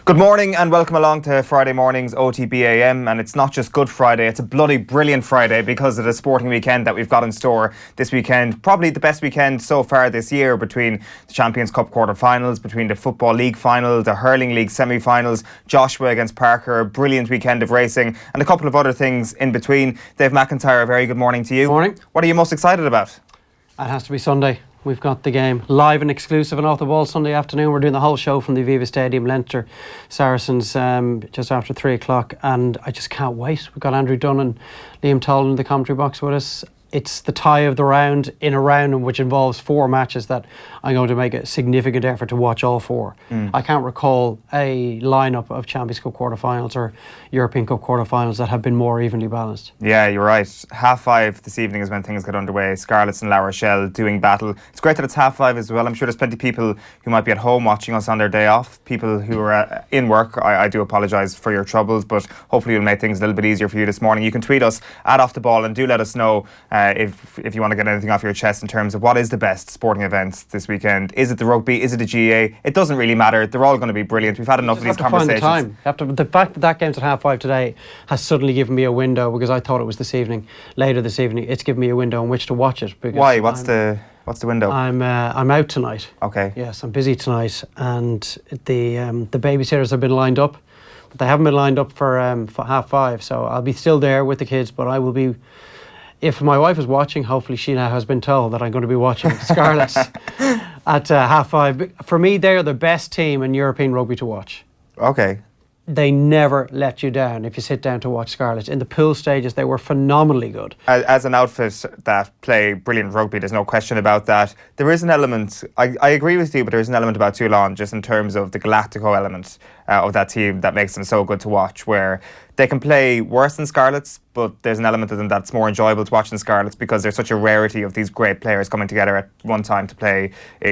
Good morning and welcome along to Friday morning's OTB AM, and it's not just Good Friday, it's a bloody brilliant Friday because of the sporting weekend that we've got in store this weekend. Probably the best weekend so far this year, between the Champions Cup quarter-finals, between the Football League final, the Hurling League semi-finals, Joshua against Parker, a brilliant weekend of racing, and a couple of other things in between. Dave McIntyre, a very good morning to you. Morning. What are you most excited about? It has to be Sunday. We've got the game live and exclusive and off the ball Sunday afternoon. We're doing the whole show from the Aviva Stadium, Leinster Saracens, just after 3 o'clock, and I just can't wait. We've got Andrew Dunn and Liam Toulon in the commentary box with us. It's the tie of the round in a round which involves 4 matches that I'm going to make a significant effort to watch all 4. I can't recall a lineup of Champions Cup quarterfinals or European Cup quarterfinals that have been more evenly balanced. Yeah, you're right. 5:30 this evening is when things get underway. Scarlets and La Rochelle doing battle. It's great that it's 5:30 as well. I'm sure there's plenty of people who might be at home watching us on their day off. People who are in work, I do apologise for your troubles, but hopefully it'll make things a little bit easier for you this morning. You can tweet us at Off The Ball and do let us know if you want to get anything off your chest in terms of what is the best sporting event this weekend. Is it the rugby? Is it the GAA? It doesn't really matter. They're all going to be brilliant. We've had enough of these conversations. Find the time. The fact that game's at 5:30 today has suddenly given me a window, because I thought it was later this evening. It's given me a window in which to watch it. Why? What's the window? I'm out tonight. Okay. Yes, I'm busy tonight, and the babysitters have been lined up, but they haven't been lined up for 5:30. So I'll be still there with the kids, but I will be. If my wife is watching, hopefully she now has been told that I'm going to be watching Scarlets at 5:30. For me, they are the best team in European rugby to watch. Okay. They never let you down if you sit down to watch Scarlets. In the pool stages, they were phenomenally good. As an outfit that play brilliant rugby, there's no question about that. There is an element, I agree with you, but there is an element about Toulon, just in terms of the Galactico element of that team, that makes them so good to watch, where they can play worse than Scarlets, but there's an element of them that's more enjoyable to watch than Scarlets, because there's such a rarity of these great players coming together at one time to play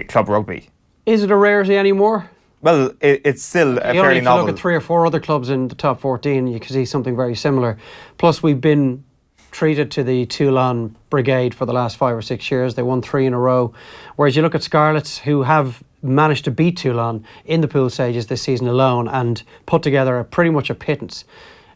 club rugby. Is it a rarity anymore? Well, it's still fairly novel. If you look at 3 or 4 other clubs in the top 14, you can see something very similar. Plus, we've been treated to the Toulon brigade for the last 5 or 6 years. They won 3 in a row. Whereas you look at Scarlets, who have managed to beat Toulon in the pool stages this season alone and put together pretty much a pittance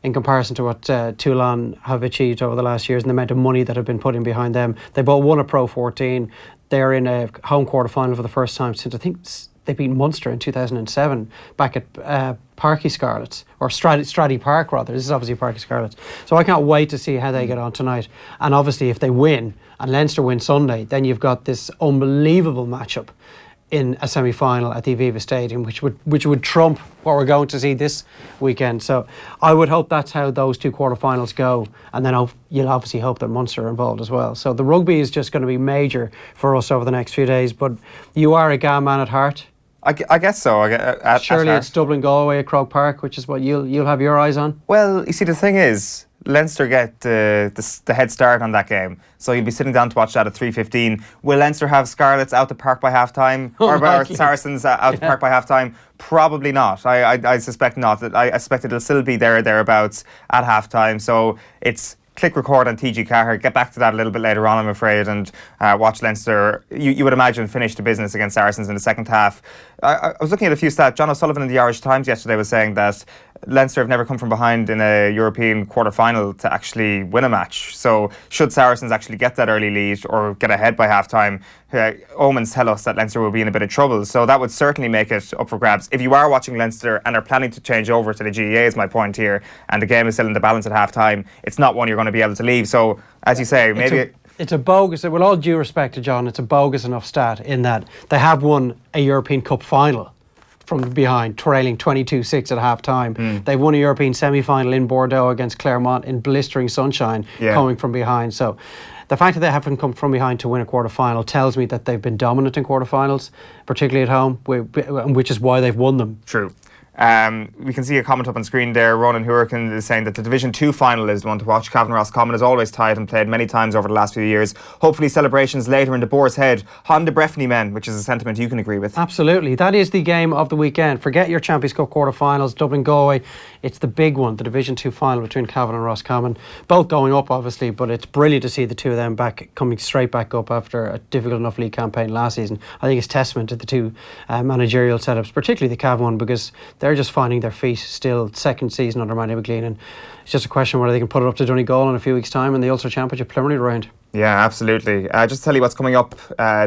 in comparison to what Toulon have achieved over the last years and the amount of money that have been put in behind them. They both won a Pro 14. They're in a home quarter final for the first time since, I think, they beat Munster in 2007 back at Parky Scarlets, or Straddy Park rather. This is obviously Parky Scarlets. So I can't wait to see how they get on tonight. And obviously if they win and Leinster win Sunday, then you've got this unbelievable matchup in a semi-final at the Aviva Stadium, which would trump what we're going to see this weekend. So I would hope that's how those 2 quarterfinals go, and then you'll obviously hope that Munster are involved as well. So the rugby is just going to be major for us over the next few days. But you are a GAA man at heart. I guess so. Surely it's Dublin, Galway at Croke Park, which is what you'll have your eyes on. Well, you see, the thing is, Leinster get the head start on that game, so you'll be sitting down to watch that at 3:15. Will Leinster have Scarlets out the park by half-time, or Saracens out the park by half-time? Probably not. I suspect not. I suspect it'll still be thereabouts at half-time. So it's click record on TG Carter, get back to that a little bit later on, I'm afraid, and watch Leinster, you would imagine, finish the business against Saracens in the second half. I was looking at a few stats. John O'Sullivan in the Irish Times yesterday was saying that Leinster have never come from behind in a European quarter-final to actually win a match. So should Saracens actually get that early lead or get ahead by half-time, omens tell us that Leinster will be in a bit of trouble. So that would certainly make it up for grabs. If you are watching Leinster and are planning to change over to the GAA, is my point here, and the game is still in the balance at half-time, it's not one you're going to be able to leave. So, as you say, maybe... It's a bogus, with all due respect to John, it's a bogus enough stat in that they have won a European Cup final from behind, trailing 22-6 at half-time. They've won a European semi-final in Bordeaux against Clermont in blistering sunshine, coming from behind. So the fact that they haven't come from behind to win a quarter-final tells me that they've been dominant in quarter-finals, particularly at home, which is why they've won them. True. We can see a comment up on screen there. Ronan Hurricane is saying that the Division 2 final is the one to watch. Cavan Roscommon is always tight and played many times over the last few years. Hopefully celebrations later in the Boar's Head. Honda Breffney men, which is a sentiment you can agree with. Absolutely. That is the game of the weekend. Forget your Champions Cup quarter-finals, Dublin Galway. It's the big one, the Division 2 final between Cavan and Roscommon. Both going up, obviously, but it's brilliant to see the two of them coming straight back up after a difficult enough league campaign last season. I think it's testament to the two managerial setups, particularly the Cavan one, because They're just finding their feet still, second season under Manny McLean, and it's just a question whether they can put it up to Donegal in a few weeks' time in the Ulster Championship preliminary round. Yeah, absolutely. Just to tell you what's coming up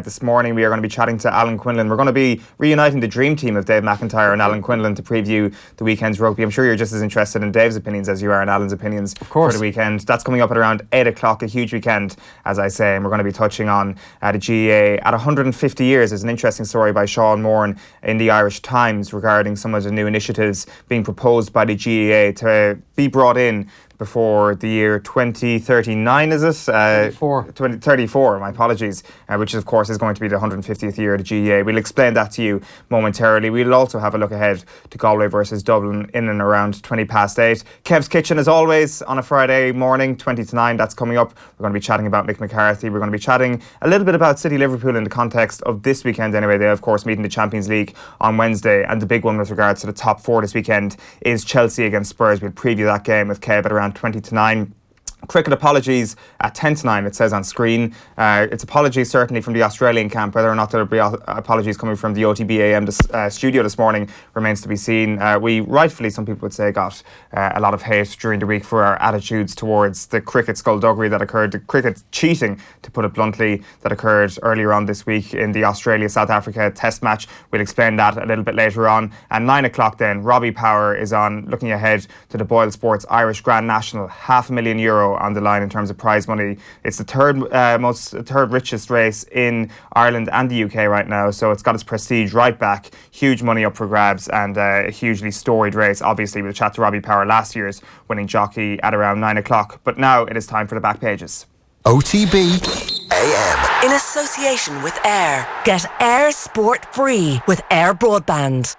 this morning, we are going to be chatting to Alan Quinlan. We're going to be reuniting the dream team of Dave McIntyre and Alan Quinlan to preview the weekend's rugby. I'm sure you're just as interested in Dave's opinions as you are in Alan's opinions for the weekend. That's coming up at around 8 o'clock, a huge weekend, as I say, and we're going to be touching on the GAA at 150 years. There's an interesting story by Sean Moran in the Irish Times regarding some of the new initiatives being proposed by the GAA to be brought in before the year 2039, is it? 2034, my apologies, which of course is going to be the 150th year of the GAA. We'll explain that to you momentarily. We'll also have a look ahead to Galway versus Dublin in and around 8:20. Kev's Kitchen, as always, on a Friday morning, 20 to 9, that's coming up. We're going to be chatting about Mick McCarthy. We're going to be chatting a little bit about City Liverpool in the context of this weekend anyway. They, of course, meeting the Champions League on Wednesday, and the big one with regards to the top four this weekend is Chelsea against Spurs. We'll preview that game with Kev at around 20 to 9. Cricket apologies at 10 to 9, it says on screen. It's apologies certainly from the Australian camp. Whether or not there'll be apologies coming from the OTB AM studio this morning remains to be seen. We rightfully, some people would say, got a lot of hate during the week for our attitudes towards the cricket skulduggery that occurred, the cricket cheating, to put it bluntly, that occurred earlier on this week in the Australia-South Africa test match. We'll explain that a little bit later on. And 9 o'clock then, Robbie Power is on, looking ahead to the BoyleSports Irish Grand National. €500,000 on the line in terms of prize money. It's the third richest race in Ireland and the UK right now, so it's got its prestige right back. Huge money up for grabs, and a hugely storied race. Obviously, we'll chat to Robbie Power, last year's winning jockey, at around 9 o'clock. But now it is time for the back pages. OTB AM. In association with Air. Get Air Sport free with Air Broadband.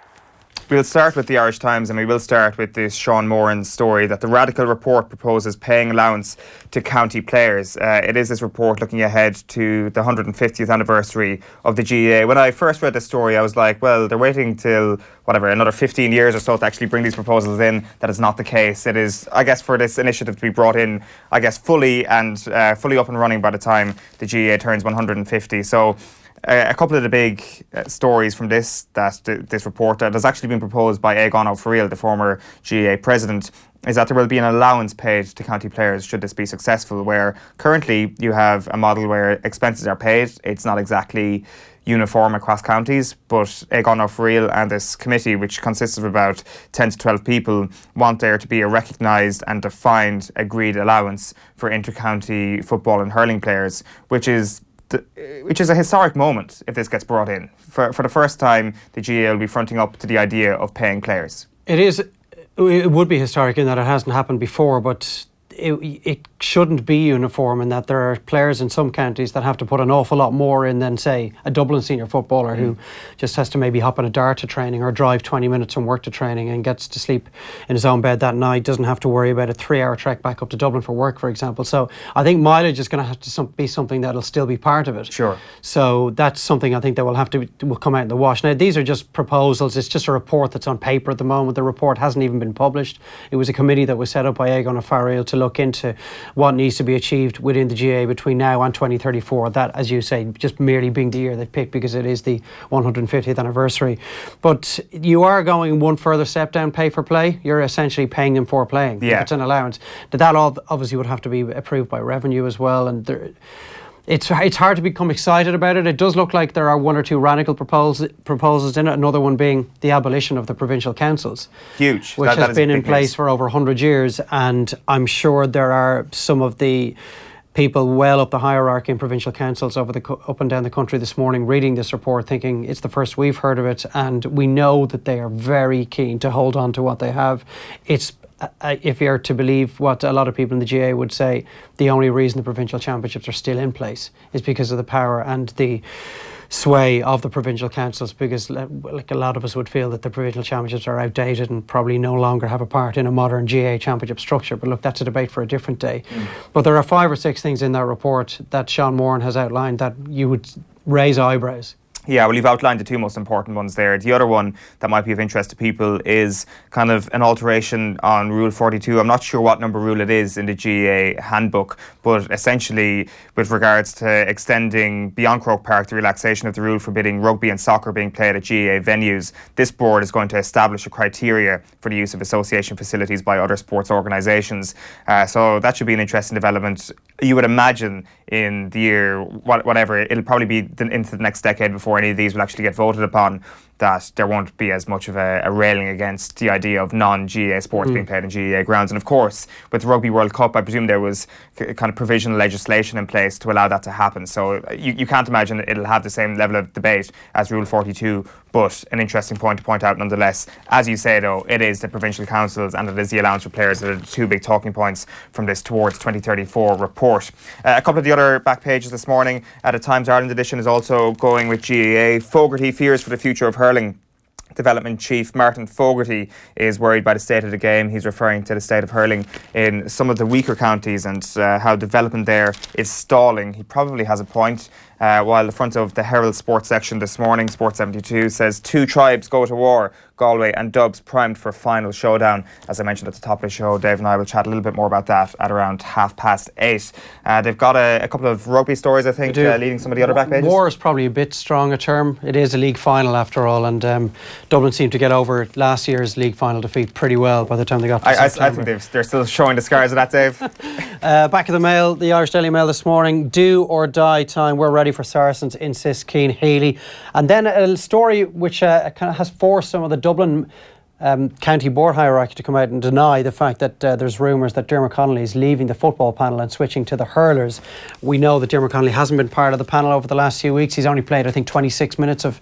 We'll start with the Irish Times, and we will start with this Sean Moran story that the Radical report proposes paying allowance to county players. It is this report looking ahead to the 150th anniversary of the GAA. When I first read this story, I was like, well, they're waiting till, another 15 years or so to actually bring these proposals in. That is not the case. It is, I guess, for this initiative to be brought in, I guess, fully up and running by the time the GAA turns 150. So a couple of the big stories from this report that has actually been proposed by Eoin Sheahan, the former GAA president, is that there will be an allowance paid to county players should this be successful, where currently you have a model where expenses are paid. It's not exactly uniform across counties, but Eoin Sheahan and this committee, which consists of about 10 to 12 people, want there to be a recognised and defined agreed allowance for inter-county football and hurling players, which is a historic moment if this gets brought in. For the first time, the GAA will be fronting up to the idea of paying players. It would be historic in that it hasn't happened before, but it shouldn't be uniform in that there are players in some counties that have to put an awful lot more in than, say, a Dublin senior footballer who just has to maybe hop in a dart to training or drive 20 minutes from work to training and gets to sleep in his own bed that night, doesn't have to worry about a 3-hour trek back up to Dublin for work, for example. So I think mileage is going to have to be something that'll still be part of it. Sure. So that's something I think that will come out in the wash. Now, these are just proposals. It's just a report that's on paper at the moment. The report hasn't even been published. It was a committee that was set up by Eoin Sheahan to look into what needs to be achieved within the GAA between now and 2034. That, as you say, just merely being the year they picked because it is the 150th anniversary. But you are going one further step down, pay for play. You're essentially paying them for playing. Yeah. If it's an allowance. That all obviously would have to be approved by revenue as well. And it's hard to become excited about it. It does look like there are one or two radical proposals in it, another one being the abolition of the provincial councils. Huge. Which has been in place for over 100 years, and I'm sure there are some of the people well up the hierarchy in provincial councils up and down the country this morning reading this report thinking it's the first we've heard of it, and we know that they are very keen to hold on to what they have. It's if you're to believe what a lot of people in the GAA would say, the only reason the provincial championships are still in place is because of the power and the sway of the provincial councils, because like a lot of us would feel that the provincial championships are outdated and probably no longer have a part in a modern GAA championship structure. But look, that's a debate for a different day. But there are 5 or 6 things in that report that Sean Moran has outlined that you would raise eyebrows. Yeah, well, you've outlined the two most important ones there. The other one that might be of interest to people is kind of an alteration on Rule 42. I'm not sure what number rule it is in the GAA handbook, but essentially with regards to extending beyond Croke Park the relaxation of the rule forbidding rugby and soccer being played at GAA venues, this board is going to establish a criteria for the use of association facilities by other sports organisations. So that should be an interesting development. You would imagine in the year, whatever, it'll probably be into the next decade before any of these will actually get voted upon, that there won't be as much of a railing against the idea of non-GAA sports being played in GAA grounds. And of course, with the Rugby World Cup, I presume there was kind of provisional legislation in place to allow that to happen. So you can't imagine it'll have the same level of debate as Rule 42, but an interesting point to point out nonetheless. As you say though, it is the provincial councils and it is the allowance for players that are the two big talking points from this Towards 2034 report. A couple of the other back pages this morning. The Times Ireland edition is also going with GAA. Fogarty fears for the future of hurling. Development Chief Martin Fogarty is worried by the state of the game. He's referring to the state of hurling in some of the weaker counties and how development there is stalling. He probably has a point. While the front of the Herald Sports section this morning, Sport 72, says 2 tribes go to war, Galway and Dubs primed for final showdown. As I mentioned at the top of the show, Dave and I will chat a little bit more about that at around 8:30. They've got a couple of rugby stories, I think, leading some of the other back pages. War is probably a bit strong a term. It is a league final after all, and Dublin seemed to get over last year's league final defeat pretty well by the time they got to September. I think they're still showing the scars of that, Dave. Back of the Mail, the Irish Daily Mail this morning. Do or die time. We're ready for Saracens, insists Cian Healy. And then a story which kind of has forced some of the Dublin county board hierarchy to come out and deny the fact that there's rumours that Dermot Connolly is leaving the football panel and switching to the hurlers. We know that Dermot Connolly hasn't been part of the panel over the last few weeks. He's only played, I think, 26 minutes of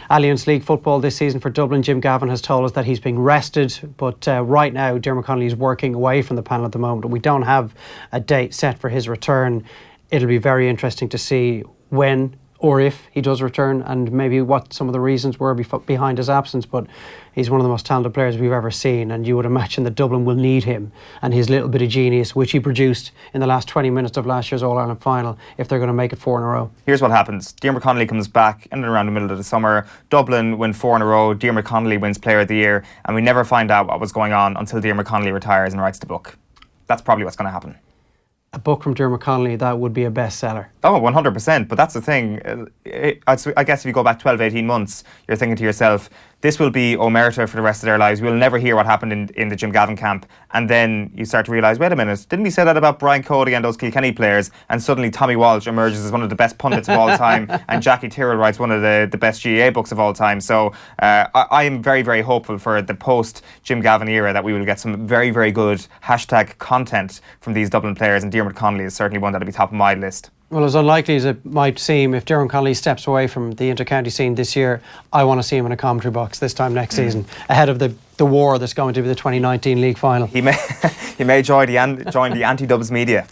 Alliance League football this season for Dublin. Jim Gavin has told us that he's being rested, but right now Dermot Connolly is working away from the panel at the moment. We don't have a date set for his return. It'll be very interesting to see when or if he does return, and maybe what some of the reasons were behind his absence. But he's one of the most talented players we've ever seen, and you would imagine that Dublin will need him and his little bit of genius, which he produced in the last 20 minutes of last year's All-Ireland final, if they're going to make it 4 in a row. Here's what happens. Dermot Connolly comes back in and around the middle of the summer. Dublin win 4 in a row. Dermot Connolly wins Player of the Year, and we never find out what was going on until Dermot Connolly retires and writes the book. That's probably what's going to happen. A book from Dermot Connolly, that would be a bestseller. Oh, 100%. But that's the thing. I guess if you go back 12, 18 months, you're thinking to yourself, this will be omerta for the rest of their lives. We'll never hear what happened in the Jim Gavin camp. And then you start to realise, wait a minute, didn't we say that about Brian Cody and those Kilkenny players? And suddenly Tommy Walsh emerges as one of the best pundits of all time, and Jackie Tyrrell writes one of the best GAA books of all time. So I am very, very hopeful for the post-Jim Gavin era that we will get some very, very good hashtag content from these Dublin players, and Dermot Connolly is certainly one that will be top of my list. Well, as unlikely as it might seem, if Dermot Connolly steps away from the inter-county scene this year, I want to see him in a commentary box this time next season, ahead of the war that's going to be the 2019 league final. He may join the anti-Dubs media.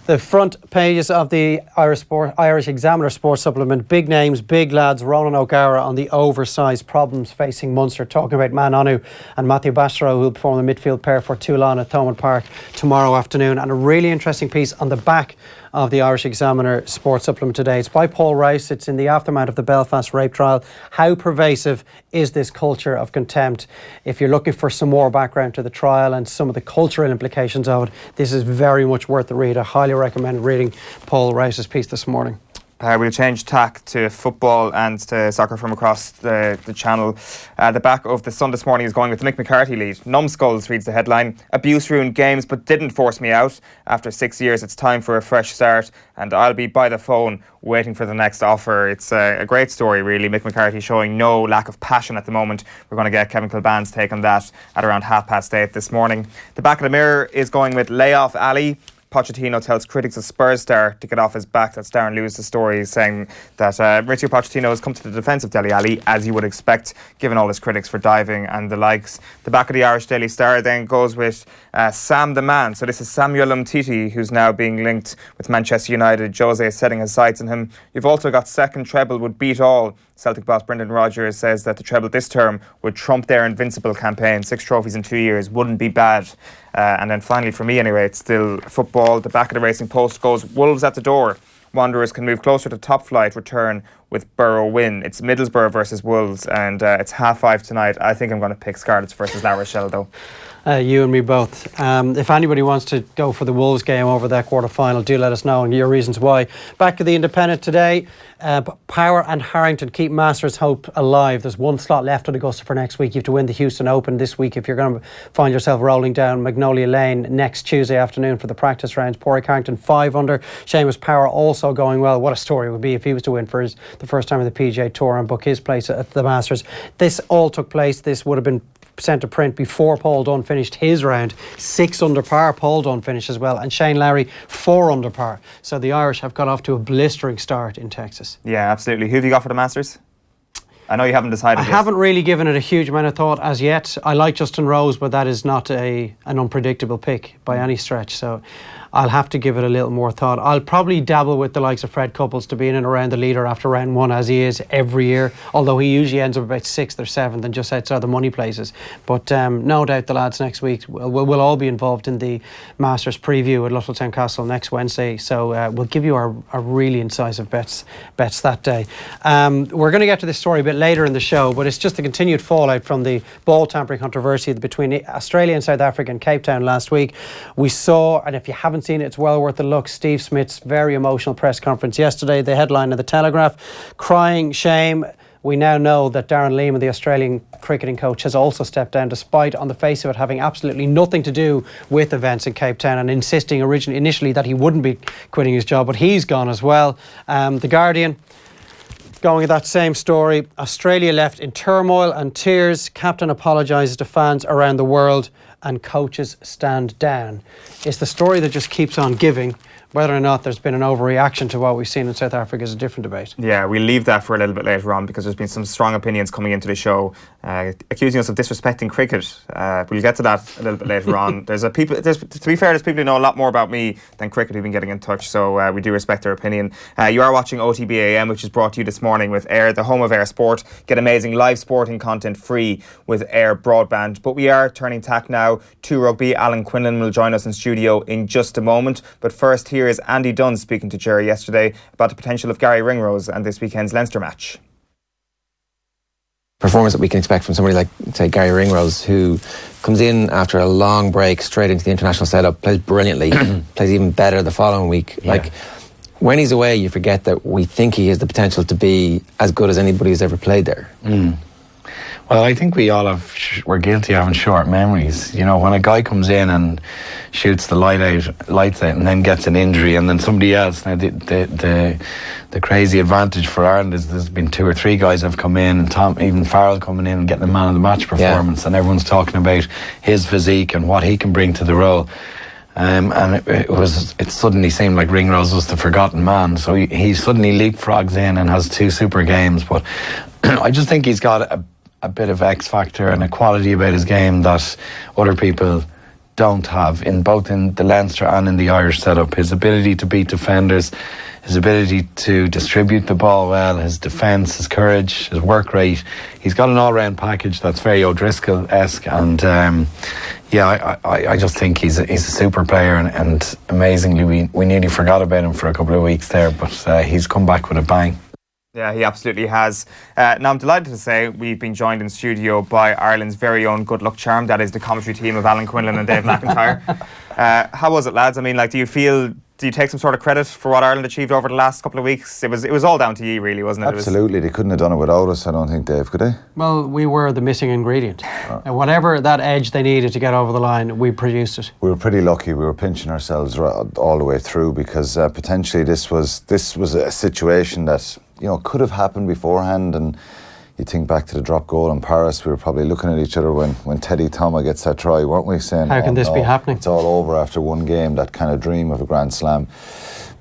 The front pages of the Irish Examiner Sports Supplement. Big names, big lads. Ronan O'Gara on the oversized problems facing Munster, talking about Man Onu and Matthew Bastareaud, who will perform the midfield pair for Toulon at Thomond Park tomorrow afternoon. And a really interesting piece on the back of the Irish Examiner Sports Supplement today. It's by Paul Rouse. It's in the aftermath of the Belfast rape trial. How pervasive is this culture of contempt? If you're looking for some more background to the trial and some of the cultural implications of it, this is very much worth the read. I highly recommend reading Paul Rouse's piece this morning. We'll change tack to football and to soccer from across the channel. The back of the Sun this morning is going with the Mick McCarthy lead. Numbskulls reads the headline. Abuse ruined games but didn't force me out. After 6 years, it's time for a fresh start, and I'll be by the phone waiting for the next offer. It's a great story, really. Mick McCarthy showing no lack of passion at the moment. We're going to get Kevin Kilbane's take on that at around 8:30 this morning. The back of the Mirror is going with Layoff Ali. Pochettino tells critics of Spurs star to get off his back. That's Darren Lewis's story, saying that Mauricio Pochettino has come to the defence of Dele Alli, as you would expect, given all his critics for diving and the likes. The back of the Irish Daily Star then goes with Sam the Man. So this is Samuel Umtiti, who's now being linked with Manchester United. Jose is setting his sights on him. You've also got second treble would beat all. Celtic boss Brendan Rodgers says that the treble this term would trump their invincible campaign. 6 trophies in 2 years wouldn't be bad. And then finally, for me anyway, it's still football. The back of the Racing Post goes, Wolves at the door. Wanderers can move closer to top flight, return with Borough win. It's Middlesbrough versus Wolves, and it's 5:30 tonight. I think I'm going to pick Scarlets versus La Rochelle, though. You and me both. If anybody wants to go for the Wolves game over that quarter-final, do let us know and your reasons why. Back to the Independent today. Power and Harrington keep Masters' hope alive. There's one slot left at Augusta for next week. You have to win the Houston Open this week if you're going to find yourself rolling down Magnolia Lane next Tuesday afternoon for the practice rounds. Porrick Harrington 5 under. Seamus Power also going well. What a story it would be if he was to win for the first time in the PGA Tour and book his place at the Masters. This all took place. This would have been sent to print before Paul Dunn finished his round. 6 under par. Paul Dunn finished as well, and Shane Lowry 4 under par. So the Irish have got off to a blistering start in Texas. Yeah, absolutely. Who have you got for the Masters? I know you haven't decided yet. I haven't really given it a huge amount of thought as yet. I like Justin Rose, but that is not an unpredictable pick by any stretch. So I'll have to give it a little more thought. I'll probably dabble with the likes of Fred Couples to be in and around the leader after round 1, as he is every year, although he usually ends up about 6th or 7th and just outside the money places. But no doubt the lads next week will all be involved in the Masters preview at Luttletown Castle next Wednesday. So we'll give you our really incisive bets that day. We're going to get to this story a bit later in the show, but it's just a continued fallout from the ball tampering controversy between Australia and South Africa in Cape Town last week. We saw, and if you haven't seen it, it's well worth a look, Steve Smith's very emotional press conference yesterday. The headline of the Telegraph, crying shame. We now know that Darren Lehman, the Australian cricketing coach, has also stepped down, despite, on the face of it, having absolutely nothing to do with events in Cape Town, and insisting initially that he wouldn't be quitting his job, but he's gone as well. The Guardian, going with that same story, Australia left in turmoil and tears. Captain apologises to fans around the world and coaches stand down. It's the story that just keeps on giving. Whether or not there's been an overreaction to what we've seen in South Africa is a different debate. Yeah, we'll leave that for a little bit later on, because there's been some strong opinions coming into the show accusing us of disrespecting cricket. We'll get to that a little bit later on. To be fair, there's people who know a lot more about me than cricket who've been getting in touch, so we do respect their opinion. You are watching OTB AM, which is brought to you this morning with Air, the home of Air Sport. Get amazing live sporting content free with Air Broadband. But we are turning tack now to rugby. Alan Quinlan will join us in studio in just a moment. But first, here is Andy Dunn speaking to Jerry yesterday about the potential of Gary Ringrose and this weekend's Leinster match. Performance that we can expect from somebody like, say, Gary Ringrose, who comes in after a long break straight into the international setup, plays brilliantly, plays even better the following week. Yeah. Like, when he's away, you forget that we think he has the potential to be as good as anybody who's ever played there. Well, I think we all we're guilty of having short memories. You know, when a guy comes in and shoots the lights out and then gets an injury, and then somebody else. Now, the crazy advantage for Ireland is there's been 2 or 3 guys have come in, and even Farrell coming in and getting the man of the match performance, and everyone's talking about his physique and what he can bring to the role. And it suddenly seemed like Ringrose was the forgotten man. So he suddenly leapfrogs in and has 2 super games. But I just think he's got a bit of X factor and a quality about his game that other people don't have, in both in the Leinster and in the Irish setup. His ability to beat defenders, his ability to distribute the ball well, his defence, his courage, his work rate. He's got an all-round package that's very O'Driscoll-esque, and I just think he's a super player, and amazingly we nearly forgot about him for a couple of weeks there, but he's come back with a bang. Yeah, he absolutely has. Now, I'm delighted to say we've been joined in studio by Ireland's very own good luck charm. That is the commentary team of Alan Quinlan and Dave McIntyre. How was it, lads? I mean, like, do you take some sort of credit for what Ireland achieved over the last couple of weeks? It was all down to you, really, wasn't it? Absolutely. They couldn't have done it without us, I don't think, Dave, could they? Well, we were the missing ingredient. Whatever that edge they needed to get over the line, we produced it. We were pretty lucky. We were pinching ourselves all the way through, because potentially this was a situation that, you know, could have happened beforehand. And you think back to the drop goal in Paris, we were probably looking at each other when Teddy Thomas gets that try, weren't we, saying, how can this be happening? It's all over after one game, that kind of dream of a Grand Slam.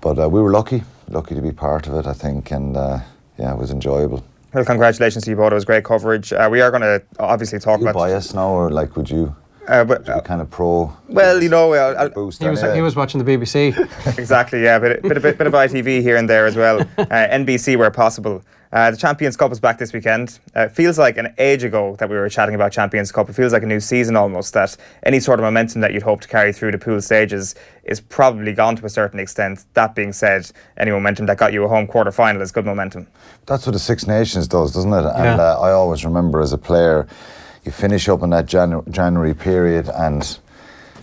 But we were lucky to be part of it, I think, and it was enjoyable. Well, congratulations to you both. It was great coverage. We are going to obviously talk about... Are you biased now, or like, would you... Would you be kind of pro? Well, you know, he was watching the BBC. Exactly, yeah, bit of ITV here and there as well. NBC where possible. The Champions Cup is back this weekend. It feels like an age ago that we were chatting about Champions Cup. It feels like a new season almost, that any sort of momentum that you'd hope to carry through the pool stages is probably gone to a certain extent. That being said, any momentum that got you a home quarter final is good momentum. That's what the Six Nations does, doesn't it? And I always remember as a player, you finish up in that January period and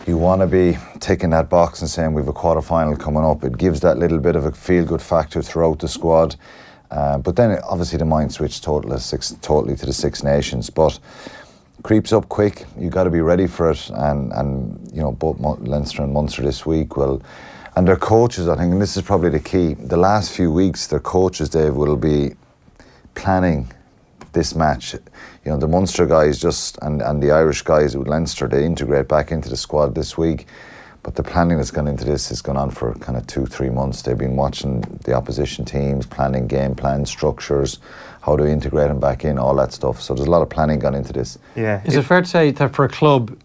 you want to be ticking that box and saying we've a quarter final coming up. It gives that little bit of a feel-good factor throughout the squad. But then obviously the mind switch totally to the Six Nations. But creeps up quick. You got to be ready for it. And you know, both Leinster and Munster this week will, and their coaches, I think, and this is probably the key. The last few weeks, their coaches, Dave, will be planning this match. You know, the Munster guys and the Irish guys with Leinster, they integrate back into the squad this week. But the planning that's gone into this has gone on for kind of 2-3 months. They've been watching the opposition teams, planning game plan structures, how to integrate them back in, all that stuff. So there's a lot of planning gone into this. Yeah. Is it fair to say that for a club,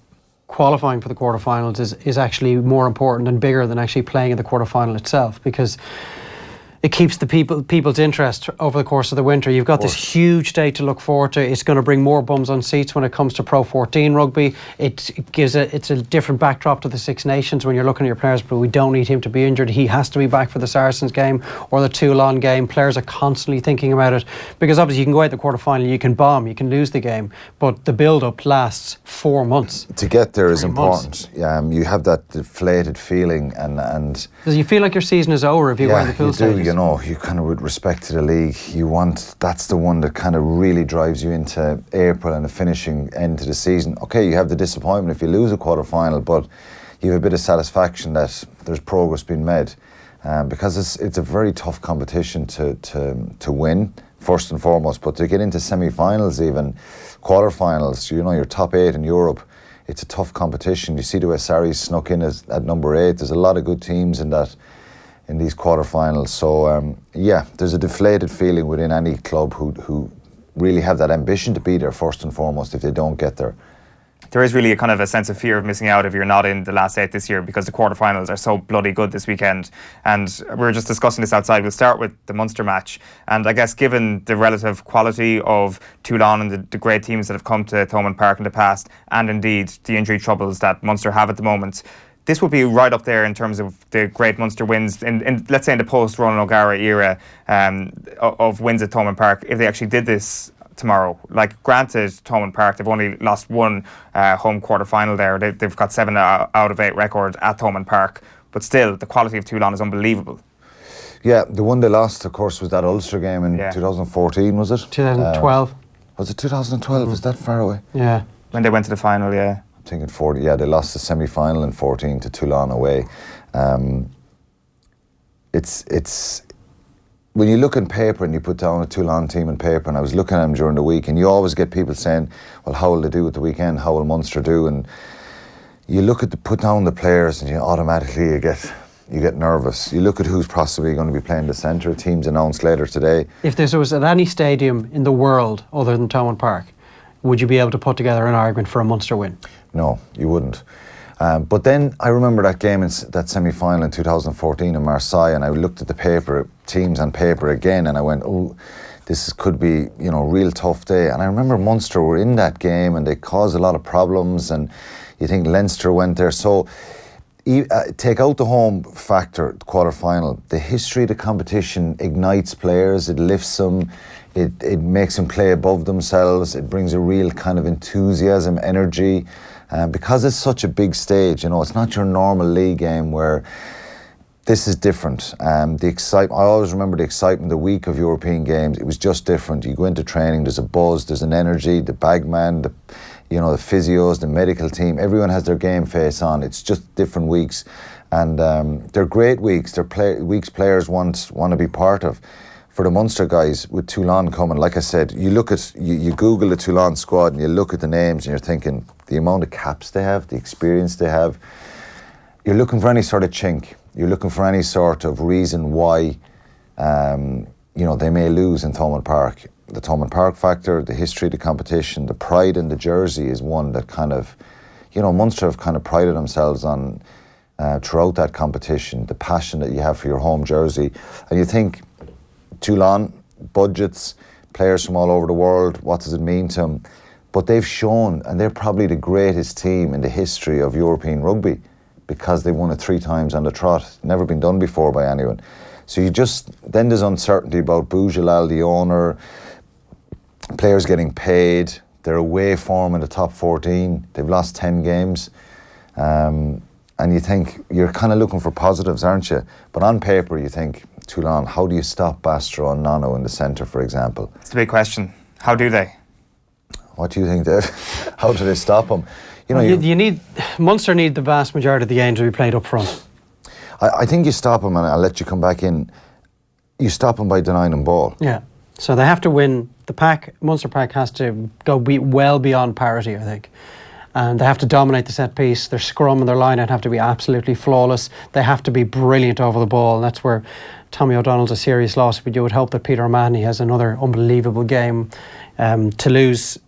qualifying for the quarterfinals is actually more important and bigger than actually playing in the quarterfinal itself? Because it keeps the people's interest over the course of the winter. You've got this huge day to look forward to. It's going to bring more bums on seats when it comes to Pro 14 rugby. It's a different backdrop to the Six Nations when you're looking at your players, but we don't need him to be injured. He has to be back for the Saracens game or the Toulon game. Players are constantly thinking about it because obviously you can go out the quarter final, you can bomb, you can lose the game, but the build-up lasts 4 months. To get there is important. You have that deflated feeling and Does you feel like your season is over if you go in the pool stages? You know, you kind of, with respect to the league, that's the one that kind of really drives you into April and the finishing end to the season. Okay, you have the disappointment if you lose a quarter final, but you have a bit of satisfaction that there's progress being made, because it's a very tough competition to win first and foremost, but to get into semi-finals, even quarter-finals, you know, your top 8 in Europe, it's a tough competition. You see the way Sarries snuck in at number 8. There's a lot of good teams in these quarterfinals. So there's a deflated feeling within any club who really have that ambition to be there first and foremost if they don't get there. There is really a kind of a sense of fear of missing out if you're not in the last 8 this year, because the quarterfinals are so bloody good this weekend. And we were just discussing this outside. We'll start with the Munster match. And I guess given the relative quality of Toulon and the great teams that have come to Thomond Park in the past, and indeed the injury troubles that Munster have at the moment, this would be right up there in terms of the great Munster wins in let's say in the post-Ronan O'Gara era of wins at Thomond Park, if they actually did this tomorrow. Like, granted, Thomond Park, they've only lost one home quarter-final there. They've got 7 out of 8 record at Thomond Park, but still, the quality of Toulon is unbelievable. Yeah, the one they lost, of course, was that Ulster game in 2014, was it? 2012. Was it 2012? Is that far away? Yeah. When they went to the final, yeah. Thinking 40, they lost the semi-final in 14 to Toulon away. It's when you look on paper and you put down a Toulon team on paper, and I was looking at them during the week, and you always get people saying, well, how will they do at the weekend? How will Munster do? And you look at put down the players and you automatically you get nervous. You look at who's possibly going to be playing the centre. Teams announced later today. If this was at any stadium in the world other than Thomond Park, would you be able to put together an argument for a Munster win? No, you wouldn't. But then I remember that game, that semi-final in 2014 in Marseille, and I looked at the teams on paper again, and I went, oh, this could be, you know, a real tough day. And I remember Munster were in that game, and they caused a lot of problems, and you think Leinster went there. So take out the home factor, the quarter-final, the history of the competition ignites players, it lifts them, it makes them play above themselves, it brings a real kind of enthusiasm, energy, because it's such a big stage. You know, it's not your normal league game where this is different. The excitement, I always remember the excitement the week of European games. It was just different. You go into training, there's a buzz, there's an energy, the bagman, the physios, the medical team, everyone has their game face on. It's just different weeks, and they're great weeks. They're weeks players want to be part of. For the Munster guys, with Toulon coming, like I said, you Google the Toulon squad and you look at the names and you're thinking the amount of caps they have, the experience they have. You're looking for any sort of chink. You're looking for any sort of reason why they may lose in Thomond Park. The Thomond Park factor, the history of the competition, the pride in the jersey is one that kind of, Munster have kind of prided themselves on throughout that competition, the passion that you have for your home jersey. And you think Toulon, budgets, players from all over the world. What does it mean to them? But they've shown, and they're probably the greatest team in the history of European rugby because they won it 3 times on the trot. Never been done before by anyone. So then there's uncertainty about Boujalal, the owner, players getting paid, their away form in the top 14. They've lost 10 games. And you think, you're kind of looking for positives, aren't you? But on paper, you think, Toulon, how do you stop Bastro and Nono in the centre, for example? It's the big question. How do they? What do you think, Dave? How do they stop them? Munster need the vast majority of the games to be played up front. I think you stop them, and I'll let you come back in. You stop them by denying them ball. Yeah. So they have to win. The pack, Munster pack, has to go well beyond parity, I think. And they have to dominate the set piece. Their scrum and their line-out have to be absolutely flawless. They have to be brilliant over the ball, and that's where Tommy O'Donnell's a serious loss. But you would hope that Peter O'Mahony has another unbelievable game. To lose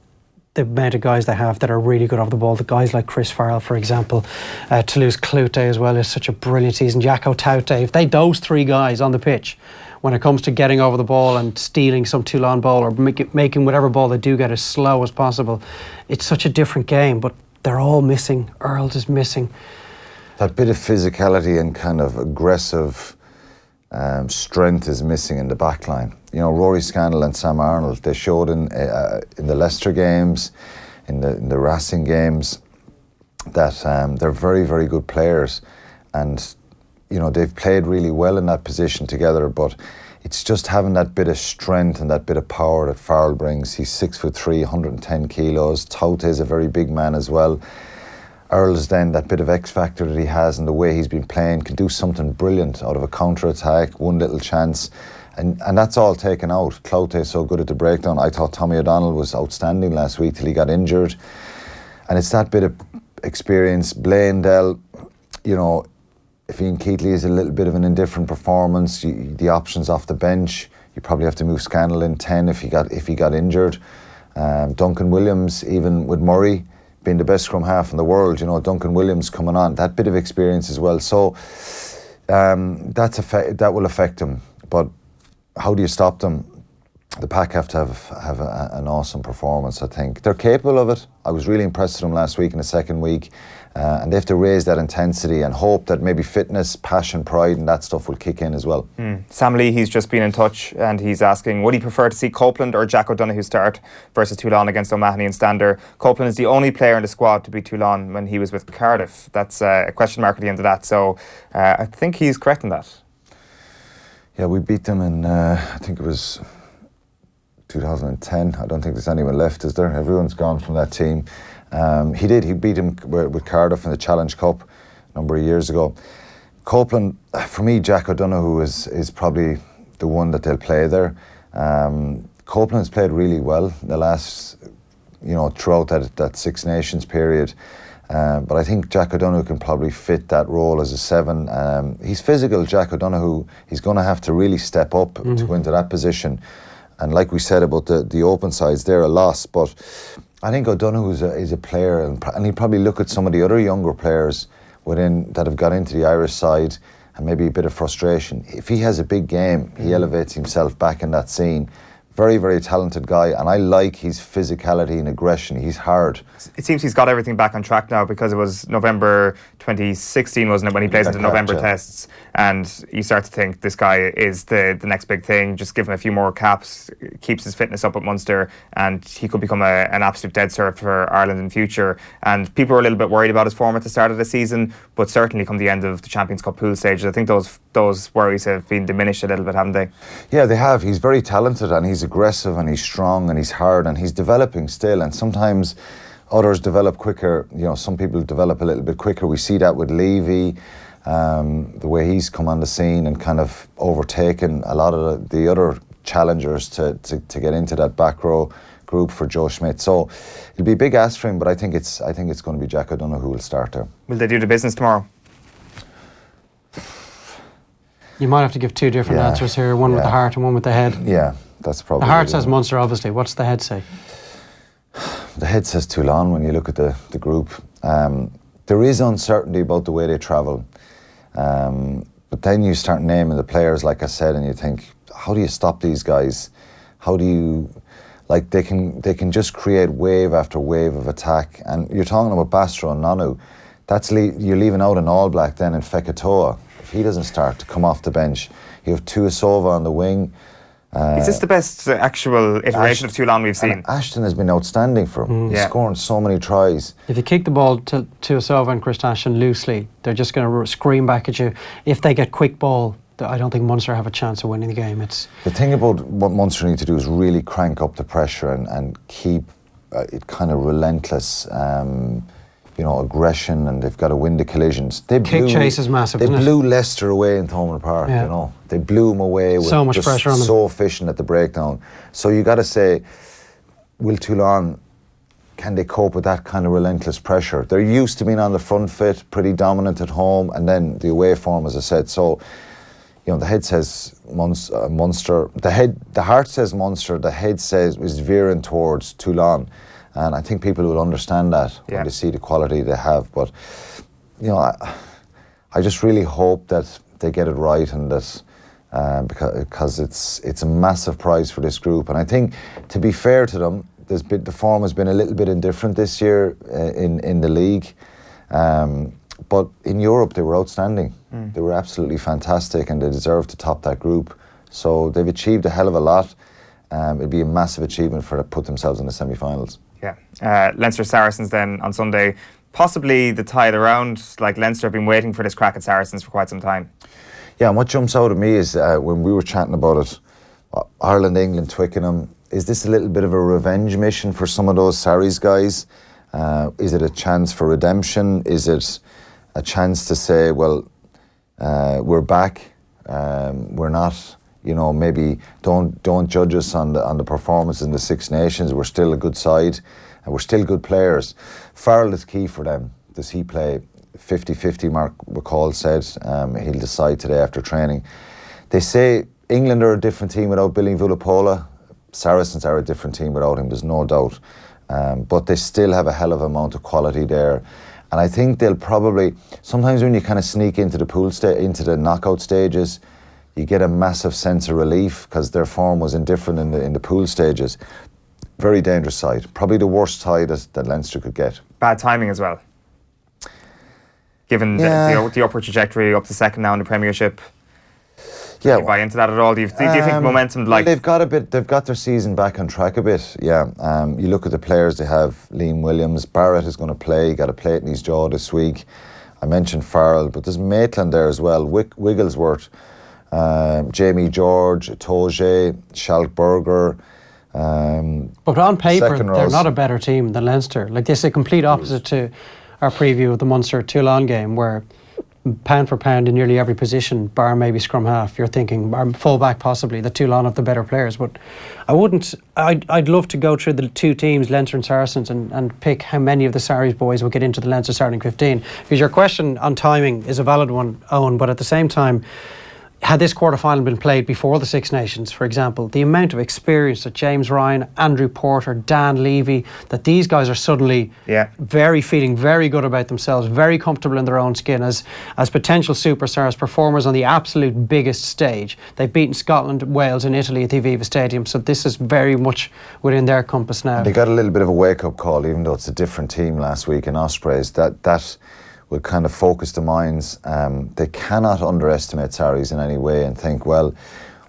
the amount of guys they have that are really good over the ball, the guys like Chris Farrell, for example, to lose Clute as well is such a brilliant season. Jacko Taute, if those 3 guys on the pitch, when it comes to getting over the ball and stealing some Toulon ball or making whatever ball they do get as slow as possible, it's such a different game. But they're all missing. Earls is missing. That bit of physicality and kind of aggressive strength is missing in the back line. Rory Scannell and Sam Arnold, they showed in the Leicester games, in the Racing games, that they're very, very good players. And, they've played really well in that position together, but it's just having that bit of strength and that bit of power that Farrell brings. He's 6'3", 110 kilos. Taute is a very big man as well. Earls, then, that bit of X factor that he has and the way he's been playing, can do something brilliant out of a counter-attack, one little chance. And that's all taken out. Cloute is so good at the breakdown. I thought Tommy O'Donnell was outstanding last week till he got injured. And it's that bit of experience. Blaindell, if Ian Keatley is a little bit of an indifferent performance, the options off the bench, you probably have to move Scannell in 10 if he got injured. Duncan Williams, even with Murray being the best scrum half in the world, Duncan Williams coming on, that bit of experience as well. So that will affect him. But how do you stop them? The pack have to have an awesome performance, I think. They're capable of it. I was really impressed with them last week in the second week. And they have to raise that intensity and hope that maybe fitness, passion, pride and that stuff will kick in as well. Sam Lee, he's just been in touch and he's asking, would he prefer to see Copeland or Jack O'Donoghue start versus Toulon against O'Mahony and Stander? Copeland is the only player in the squad to beat Toulon when he was with Cardiff. That's a question mark at the end of that. So I think he's correct in that. Yeah, we beat them in, I think it was 2010. I don't think there's anyone left, is there? Everyone's gone from that team. He beat him with Cardiff in the Challenge Cup a number of years ago. Copeland, for me, Jack O'Donoghue is probably the one that they'll play there. Copeland's played really well in the last, throughout that Six Nations period. But I think Jack O'Donoghue can probably fit that role as a 7. He's physical, Jack O'Donoghue. He's going to have to really step up to go into that position. And like we said about the open sides, they're a loss. But I think O'Donoghue is a player, and he'd probably look at some of the other younger players that have got into the Irish side and maybe a bit of frustration. If he has a big game, he elevates himself back in that scene. Very, very talented guy, and I like his physicality and aggression. He's hard. It seems he's got everything back on track now, because it was November 2016, wasn't it, when he plays in the November tests, and you start to think this guy is the next big thing. Just give him a few more caps, keeps his fitness up at Munster, and he could become an absolute dead cert for Ireland in future. And people were a little bit worried about his form at the start of the season, but certainly come the end of the Champions Cup pool stages, I think those worries have been diminished a little bit, haven't they? Yeah, they have. He's very talented, and he's aggressive, and he's strong, and he's hard, and he's developing still. And sometimes others develop quicker. Some people develop a little bit quicker. We see that with Levy, the way he's come on the scene and kind of overtaken a lot of the other challengers to get into that back row group for Joe Schmidt. So it'll be a big ask for him, but I think it's going to be Jack O'Donoghue who will start there. Will they do the business tomorrow? You might have to give two different answers here, one with the heart and one with the head. Yeah, that's probably... The heart says Munster, obviously. What's the head say? The head says Toulon when you look at the group. There is uncertainty about the way they travel. But then you start naming the players, like I said, and you think, how do you stop these guys? How do you, like, they can just create wave after wave of attack. And you're talking about Bastro and Nonu. You're leaving out an All Black then in Fekatoa. If he doesn't start to come off the bench, you have Tuisova on the wing. Is this the best actual iteration of Toulon we've seen? Ashton has been outstanding for him. He's scoring so many tries. If you kick the ball to Tuisova and Chris Ashton loosely, they're just going to scream back at you. If they get quick ball, I don't think Munster have a chance of winning the game. The thing about what Munster need to do is really crank up the pressure and keep it kind of relentless, aggression, and they've got to win the collisions. Kick chase is massive. They blew Leicester away in Thomond Park. They blew them away with so much pressure on them. So efficient at the breakdown. So you got to say, will Toulon, can they cope with that kind of relentless pressure? They're used to being on the front foot, pretty dominant at home, and then the away form, as I said. So, the head says Munster. The heart says Munster. The head says is veering towards Toulon, and I think people will understand that when they see the quality they have. But I just really hope that they get it right, and that because it's a massive prize for this group. And I think, to be fair to them, the form has been a little bit indifferent this year in the league. But in Europe, they were outstanding. They were absolutely fantastic, and they deserve to top that group. So they've achieved a hell of a lot. It'd be a massive achievement to put themselves in the semi-finals. Yeah. Leinster Saracens then on Sunday. Possibly the tide around. Like, Leinster have been waiting for this crack at Saracens for quite some time. Yeah, and what jumps out at me is when we were chatting about it, Ireland, England, Twickenham, is this a little bit of a revenge mission for some of those Sarries guys? Is it a chance for redemption? Is it a chance to say, well, we're back, we're not, maybe don't judge us on the performance in the Six Nations. We're still a good side, and we're still good players. Farrell is key for them. Does he play 50-50? Mark McCall said he'll decide today after training. They say England are a different team without Billy Vunipola. Saracens are a different team without him, there's no doubt. But they still have a hell of an amount of quality there. And I think they'll probably, sometimes when you kind of sneak into the knockout stages, you get a massive sense of relief because their form was indifferent in the pool stages. Very dangerous side. Probably the worst side that Leinster could get. Bad timing as well. Given the upward trajectory up to second now in the Premiership. Yeah, do you buy into that at all? Do you think momentum, like... They've got their season back on track a bit, yeah. You look at the players they have. Liam Williams, Barrett is going to play. He got a plate in his jaw this week. I mentioned Farrell, but there's Maitland there as well. Wigglesworth, Jamie George, Toge, Schalkberger. But on paper, they're not a better team than Leinster. Like, this is a complete opposite to our preview of the Munster-Toulon game, where pound for pound in nearly every position, bar maybe scrum half, you're thinking, bar full back possibly, the Toulon have the better players. But I'd love to go through the two teams, Leinster and Saracens, and pick how many of the Sarries boys will get into the Leinster starting 15. Because your question on timing is a valid one, Owen, but at the same time, had this quarter-final been played before the Six Nations, for example, the amount of experience that James Ryan, Andrew Porter, Dan Levy, that these guys are suddenly feeling very good about themselves, very comfortable in their own skin as potential superstars, performers on the absolute biggest stage. They've beaten Scotland, Wales and Italy at the Aviva Stadium, so this is very much within their compass now. They got a little bit of a wake-up call, even though it's a different team last week in Ospreys. That will kind of focus the minds. They cannot underestimate Sarries in any way and think, well,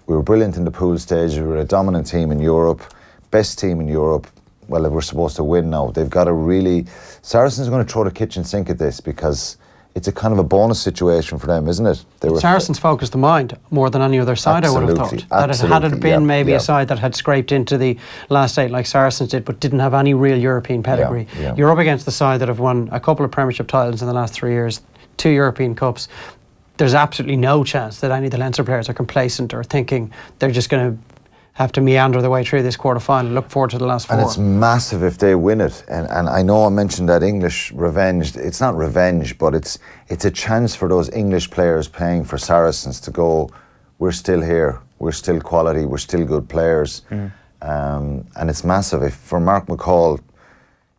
we were brilliant in the pool stage, we were a dominant team in Europe, best team in Europe, well, we're supposed to win now. They've got to really... Saracens are going to throw the kitchen sink at this because it's a kind of a bonus situation for them, isn't it? Saracens focused the mind more than any other side, absolutely, I would have thought. Had it been maybe a side that had scraped into the last eight like Saracens did, but didn't have any real European pedigree. You're up against the side that have won a couple of Premiership titles in the last 3 years, 2 European Cups. There's absolutely no chance that any of the Leinster players are complacent or thinking they're just going to have to meander their way through this quarter-final. Look forward to the last four. And it's massive if they win it. And I know I mentioned that English revenge. It's not revenge, but it's a chance for those English players playing for Saracens to go, we're still here, we're still quality, we're still good players. And it's massive. If for Mark McCall,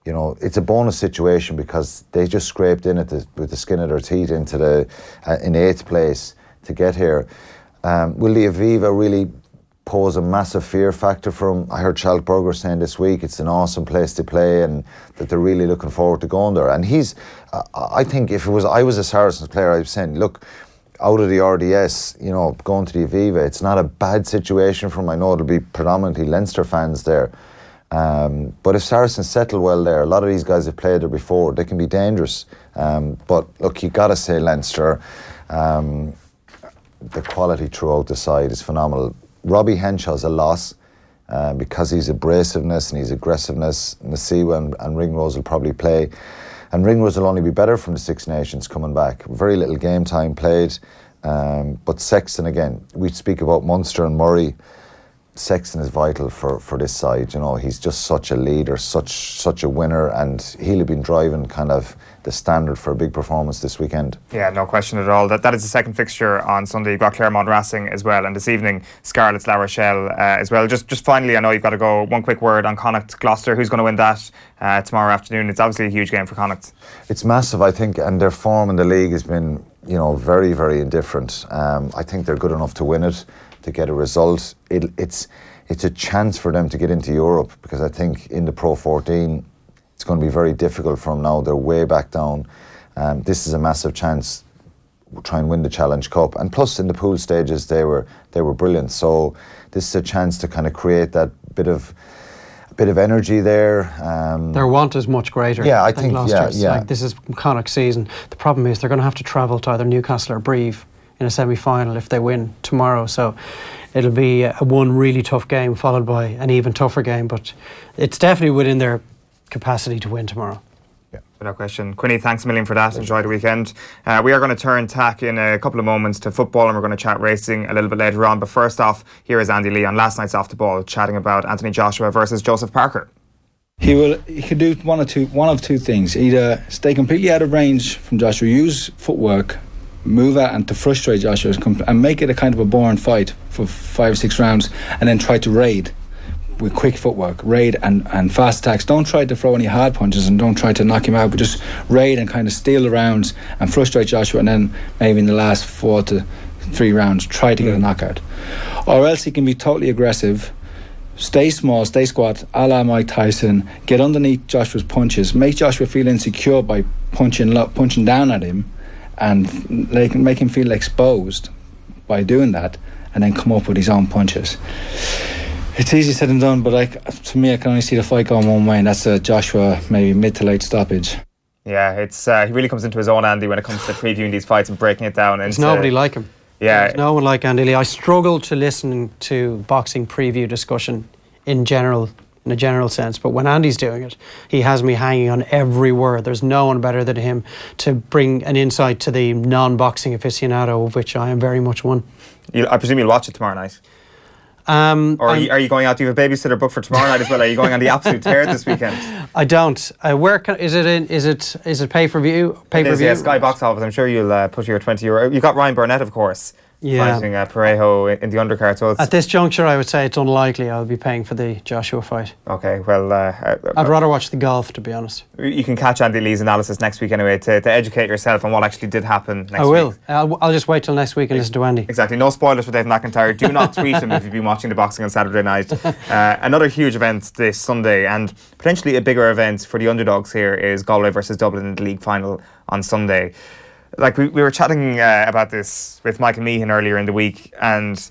you know, it's a bonus situation because they just scraped in with the skin of their teeth into in 8th place to get here. Will the Aviva really pose a massive fear factor for him. I heard Schalkberger saying this week it's an awesome place to play and that they're really looking forward to going there. And he's, I think if I was a Saracens player, I'd be saying, look, out of the RDS, you know, going to the Aviva, it's not a bad situation for him. I know it'll be predominantly Leinster fans there. But if Saracens settle well there, a lot of these guys have played there before, they can be dangerous. But look, you got to say Leinster, the quality throughout the side is phenomenal. Robbie Henshaw's a loss because his abrasiveness and his aggressiveness. Nasiwa and Ringrose will probably play. And Ringrose will only be better from the Six Nations coming back. Very little game time played. But Sexton, again, we speak about Munster and Murray. Sexton is vital for this side. You know, he's just such a leader, such a winner, and he'll have been driving kind of the standard for a big performance this weekend. Yeah, no question at all. That is the second fixture on Sunday. You've got Clermont Racing as well, and this evening Scarlets La Rochelle as well. Just finally, I know you've got to go. One quick word on Connacht Gloucester. Who's going to win that tomorrow afternoon? It's obviously a huge game for Connacht. It's massive, I think, and their form in the league has been, you know, very, very indifferent. I think they're good enough to win it, to get a result. It's a chance for them to get into Europe, because I think in the Pro 14 it's going to be very difficult for them now. They're way back down. This is a massive chance to try and win the Challenge Cup, and plus in the pool stages they were brilliant. So this is a chance to kind of create that bit of energy there. Their want is much greater. Yeah, I think. Yeah. Like, this is Connacht season. The problem is they're going to have to travel to either Newcastle or Brive in a semi-final if they win tomorrow. So it'll be one really tough game followed by an even tougher game, but it's definitely within their capacity to win tomorrow. Yeah, without question. Quinny, thanks a million for that. Enjoy the weekend. We are going to turn tack in a couple of moments to football, and we're going to chat racing a little bit later on. But first off, here is Andy Lee on last night's Off the Ball, chatting about Anthony Joshua versus Joseph Parker. He could do one of two things. Either stay completely out of range from Joshua, use footwork, move out and to frustrate Joshua and make it a kind of a boring fight for 5 or 6 rounds, and then try to raid with quick footwork, raid and fast attacks. Don't try to throw any hard punches and don't try to knock him out, but just raid and kind of steal the rounds and frustrate Joshua, and then maybe in the last 4 to 3 rounds try to get a knockout. Or else he can be totally aggressive, stay small, stay squat, a la Mike Tyson, get underneath Joshua's punches, make Joshua feel insecure by punching down at him, and they can make him feel exposed by doing that, and then come up with his own punches. It's easy said and done, but to me I can only see the fight going one way, and that's a Joshua maybe mid to late stoppage. Yeah, it's he really comes into his own, Andy, when it comes to previewing these fights and breaking it down. There's nobody like him. Yeah, there's no one like Andy Lee. I struggle to listen to boxing preview discussion in a general sense, but when Andy's doing it, he has me hanging on every word. There's no one better than him to bring an insight to the non-boxing aficionado, of which I am very much one. I presume you'll watch it tomorrow night. Or are you going out? Do you have a babysitter booked for tomorrow night as well? Are you going on the absolute tear this weekend? I don't. Is it pay per view? It is, yeah, Sky Box Office. I'm sure you'll put your €20. You've got Ryan Burnett, of course, fighting Parejo in the undercard. So at this juncture, I would say it's unlikely I'll be paying for the Joshua fight. Okay, well, I'd rather watch the golf, to be honest. You can catch Andy Lee's analysis next week anyway to educate yourself on what actually did happen next week. I will. I'll just wait till next week and listen to Andy. Exactly. No spoilers for Dave McIntyre. Do not tweet him if you've been watching the boxing on Saturday night. Another huge event this Sunday, and potentially a bigger event for the underdogs here, is Galway versus Dublin in the league final on Sunday. Like we were chatting about this with Michael Meehan earlier in the week, and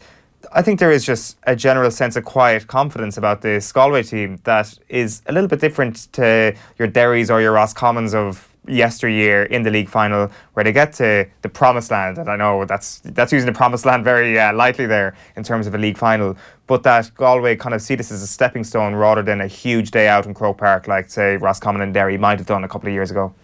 I think there is just a general sense of quiet confidence about this Galway team that is a little bit different to your Derrys or your Roscommons of yesteryear in the league final, where they get to the promised land. And I know that's using the promised land very lightly there in terms of a league final, but that Galway kind of see this as a stepping stone rather than a huge day out in Croke Park like, say, Roscommon and Derry might have done a couple of years ago.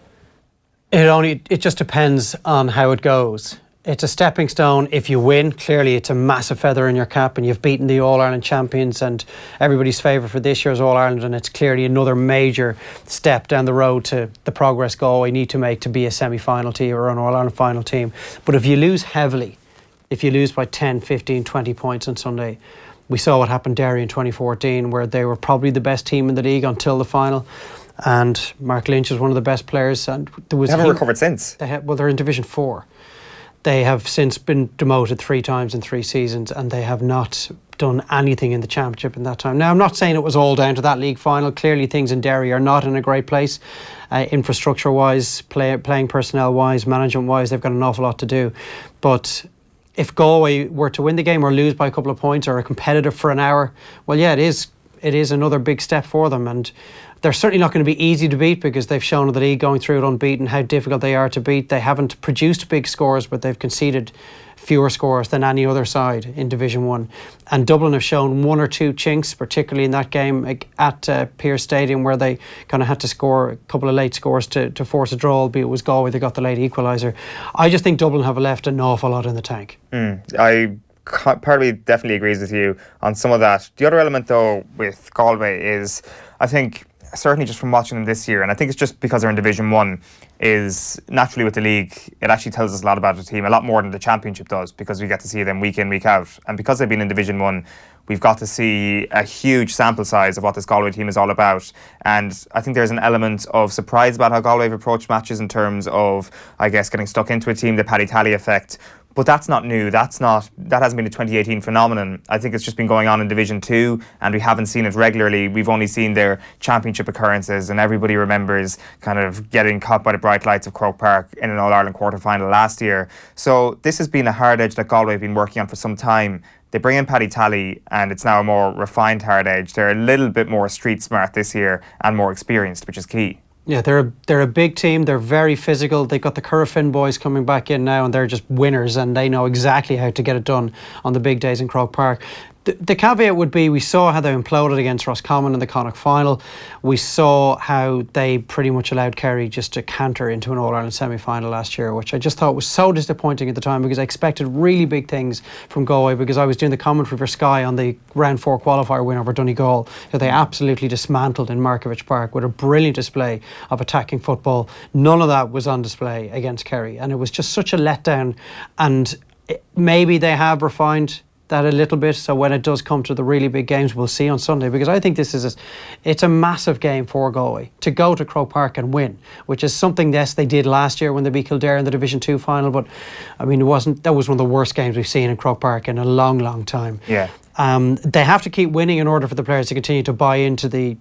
It just depends on how it goes. It's a stepping stone if you win. Clearly it's a massive feather in your cap, and you've beaten the All-Ireland champions and everybody's favourite for this year's All-Ireland, and it's clearly another major step down the road to the progress Galway need to make to be a semi-final team or an All-Ireland final team. But if you lose heavily, if you lose by 10, 15, 20 points on Sunday, we saw what happened Derry in 2014, where they were probably the best team in the league until the final. And Mark Lynch was one of the best players, and they haven't recovered since. They're in Division 4. They have since been demoted 3 times in 3 seasons, and they have not done anything in the championship in that time. Now, I'm not saying it was all down to that league final. Clearly, things in Derry are not in a great place, infrastructure-wise, playing personnel-wise, management-wise. They've got an awful lot to do. But if Galway were to win the game or lose by a couple of points or are competitive for an hour, well, yeah, it is another big step for them. And they're certainly not going to be easy to beat, because they've shown in the league going through it unbeaten how difficult they are to beat. They haven't produced big scores, but they've conceded fewer scores than any other side in Division 1. And Dublin have shown 1 or 2 chinks, particularly in that game at Pearse Stadium, where they kind of had to score a couple of late scores to force a draw, albeit it was Galway that got the late equaliser. I just think Dublin have left an awful lot in the tank. Part of me definitely agrees with you on some of that. The other element, though, with Galway is, I think, certainly just from watching them this year, and I think it's just because they're in Division 1, is naturally with the league, it actually tells us a lot about the team, a lot more than the Championship does, because we get to see them week in, week out. And because they've been in Division 1, we've got to see a huge sample size of what this Galway team is all about. And I think there's an element of surprise about how Galway have approached matches in terms of, I guess, getting stuck into a team, the Paddy Tally effect. But that's not new. That hasn't been a 2018 phenomenon. I think it's just been going on in Division 2, and we haven't seen it regularly. We've only seen their championship occurrences, and everybody remembers kind of getting caught by the bright lights of Croke Park in an All-Ireland quarter-final last year. So this has been a hard edge that Galway have been working on for some time. They bring in Paddy Tally, and it's now a more refined hard edge. They're a little bit more street smart this year and more experienced, which is key. Yeah, they're a big team. They're very physical. They've got the Currafin boys coming back in now, and they're just winners, and they know exactly how to get it done on the big days in Croke Park. The caveat would be, we saw how they imploded against Roscommon in the Connacht final. We saw how they pretty much allowed Kerry just to canter into an All-Ireland semi-final last year, which I just thought was so disappointing at the time, because I expected really big things from Galway, because I was doing the commentary for Sky on the round 4 qualifier win over Donegal, that they absolutely dismantled in Markievicz Park with a brilliant display of attacking football. None of that was on display against Kerry, and it was just such a letdown. And maybe they have refined that a little bit, so when it does come to the really big games, we'll see on Sunday, because I think it's a massive game for Galway to go to Croke Park and win, which is something they did last year when they beat Kildare in the Division 2 final. But I mean, that was one of the worst games we've seen in Croke Park in a long time. Yeah. They have to keep winning in order for the players to continue to buy into the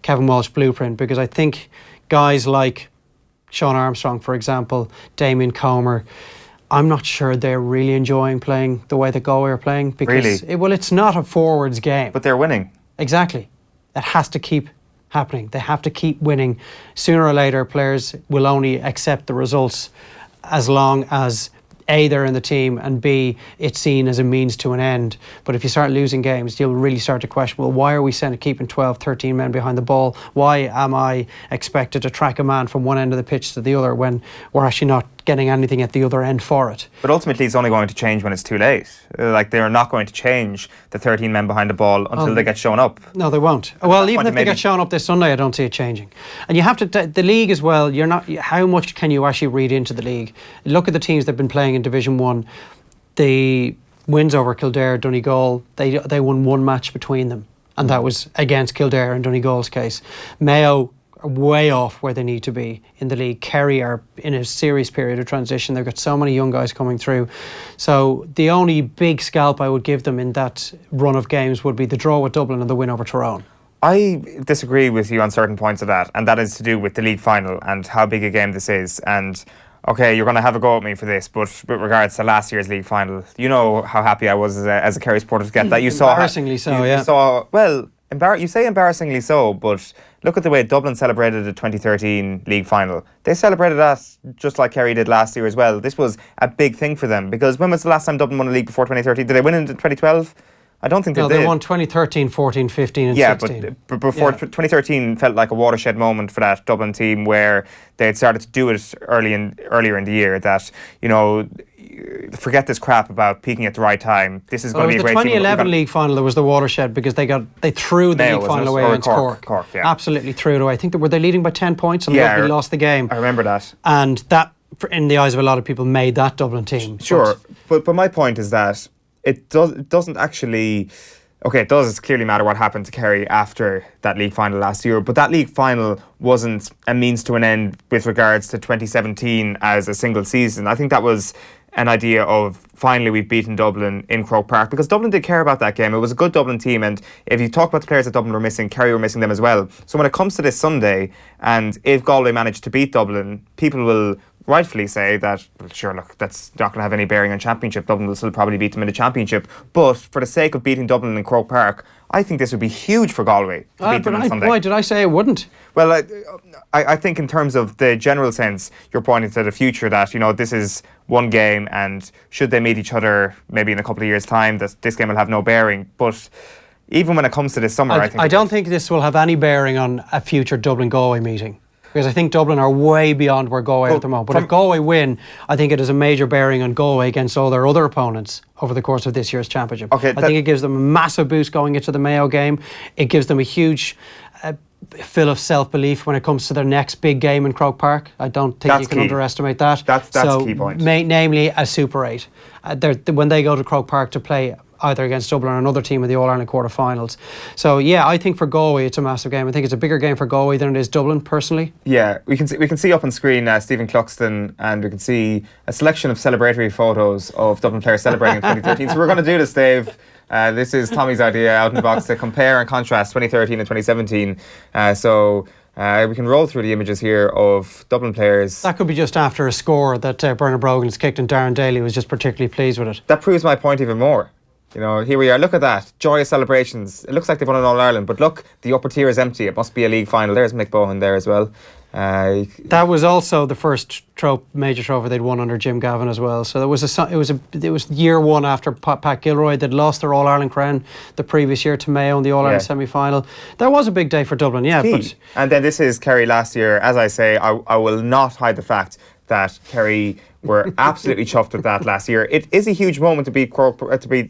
Kevin Walsh blueprint, because I think guys like Sean Armstrong, for example, Damien Comer, I'm not sure they're really enjoying playing the way that Galway are playing, because it's not a forwards game. But they're winning. Exactly. That has to keep happening. They have to keep winning. Sooner or later, players will only accept the results as long as A, they're in the team, and B, it's seen as a means to an end. But if you start losing games, you'll really start to question, well, why are we keeping 12, 13 men behind the ball? Why am I expected to track a man from one end of the pitch to the other when we're actually not getting anything at the other end for it? But ultimately, it's only going to change when it's too late. Like, they're not going to change the 13 men behind the ball until they get shown up. No, they won't. Well, even if they get shown up this Sunday, I don't see it changing. And you have to, the league as well, how much can you actually read into the league? Look at the teams that have been playing in Division 1. The wins over Kildare, Donegal, they won one match between them, and that was against Kildare in Donegal's case. Mayo are way off where they need to be in the league. Kerry are in a serious period of transition. They've got so many young guys coming through. So the only big scalp I would give them in that run of games would be the draw with Dublin and the win over Tyrone. I disagree with you on certain points of that, and that is to do with the league final and how big a game this is. And okay, you're going to have a go at me for this, but with regards to last year's league final, you know how happy I was as a Kerry supporter to get that. You saw embarrassingly so, yeah. You saw, well, you say embarrassingly so, but look at the way Dublin celebrated the 2013 league final. They celebrated that just like Kerry did last year as well. This was a big thing for them, because when was the last time Dublin won a league before 2013? Did they win in 2012? I don't think they did. No, they won 2013, 14, 15 and 16. Yeah, but before 2013 felt like a watershed moment for that Dublin team, where they had started to do it earlier in the year, that, you know, forget this crap about peaking at the right time. This is going to be a great team. The 2011 league final that was the watershed, because they threw the league final away against Cork. Yeah. Absolutely threw it away. I think were they leading by 10 points and Rugby lost the game. I remember that. And that, in the eyes of a lot of people, made that Dublin team. Sure, but my point is that it doesn't actually. Okay, it does clearly matter what happened to Kerry after that league final last year, but that league final wasn't a means to an end with regards to 2017 as a single season. I think that was an idea of finally we've beaten Dublin in Croke Park, because Dublin did care about that game. It was a good Dublin team, and if you talk about the players that Dublin were missing, Kerry were missing them as well. So when it comes to this Sunday, and if Galway managed to beat Dublin, people will rightfully say that, well, sure, look, that's not going to have any bearing on Championship. Dublin will still probably beat them in the Championship. But for the sake of beating Dublin in Croke Park, I think this would be huge for Galway to beat them on Sunday. Why did I say it wouldn't? Well, I think in terms of the general sense, you're pointing to the future that, you know, this is one game, and should they meet each other maybe in a couple of years' time, that this game will have no bearing. But even when it comes to this summer, I don't think this will have any bearing on a future Dublin-Galway meeting. Because I think Dublin are way beyond where Galway are at the moment. But if Galway win, I think it has a major bearing on Galway against all their other opponents over the course of this year's championship. I think it gives them a massive boost going into the Mayo game. It gives them a huge fill of self-belief when it comes to their next big game in Croke Park. I don't think you can underestimate that. That's a key point. Namely a Super 8. When they go to Croke Park to play either against Dublin or another team in the All-Ireland quarter-finals. So yeah, I think for Galway it's a massive game. I think it's a bigger game for Galway than it is Dublin, personally. Yeah, we can see up on screen Stephen Cluxton, and we can see a selection of celebratory photos of Dublin players celebrating in 2013. So we're going to do this, Dave. This is Tommy's idea out in the box to compare and contrast 2013 and 2017. We can roll through the images here of Dublin players. That could be just after a score that Bernard Brogan's kicked, and Darren Daly was just particularly pleased with it. That proves my point even more. You know, here we are. Look at that. Joyous celebrations. It looks like they've won an All-Ireland, but look, the upper tier is empty. It must be a league final. There's Mick Bohan there as well. That was also the first major trophy they'd won under Jim Gavin as well. So it was year one after Pat Gilroy. They'd lost their All-Ireland crown the previous year to Mayo in the All-Ireland semi-final. That was a big day for Dublin, And then this is Kerry last year. As I say, I will not hide the fact that Kerry were absolutely chuffed with that last year. It is a huge moment to beat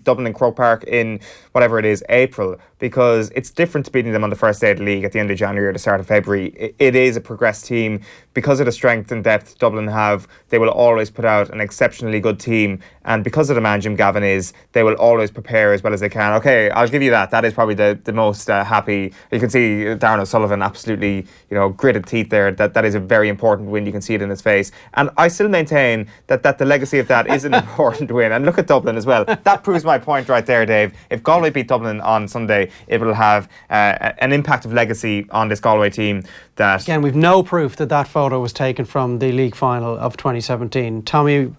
Dublin in Croke Park in whatever it is, April, because it's different to beating them on the first day of the league at the end of January or the start of February. It is a progressed team. Because of the strength and depth Dublin have, they will always put out an exceptionally good team, and because of the man Jim Gavin is, they will always prepare as well as they can. Okay, I'll give you that. That is probably the most happy. You can see Darren O'Sullivan absolutely, gritted teeth there. That is a very important win. You can see it in his face, and I still maintain that the legacy of that is an important win. And look at Dublin as well. That proves my point right there, Dave. If Galway beat Dublin on Sunday, it will have an impact of legacy on this Galway team. That again, we've no proof that photo was taken from the league final of 2017. Tommy,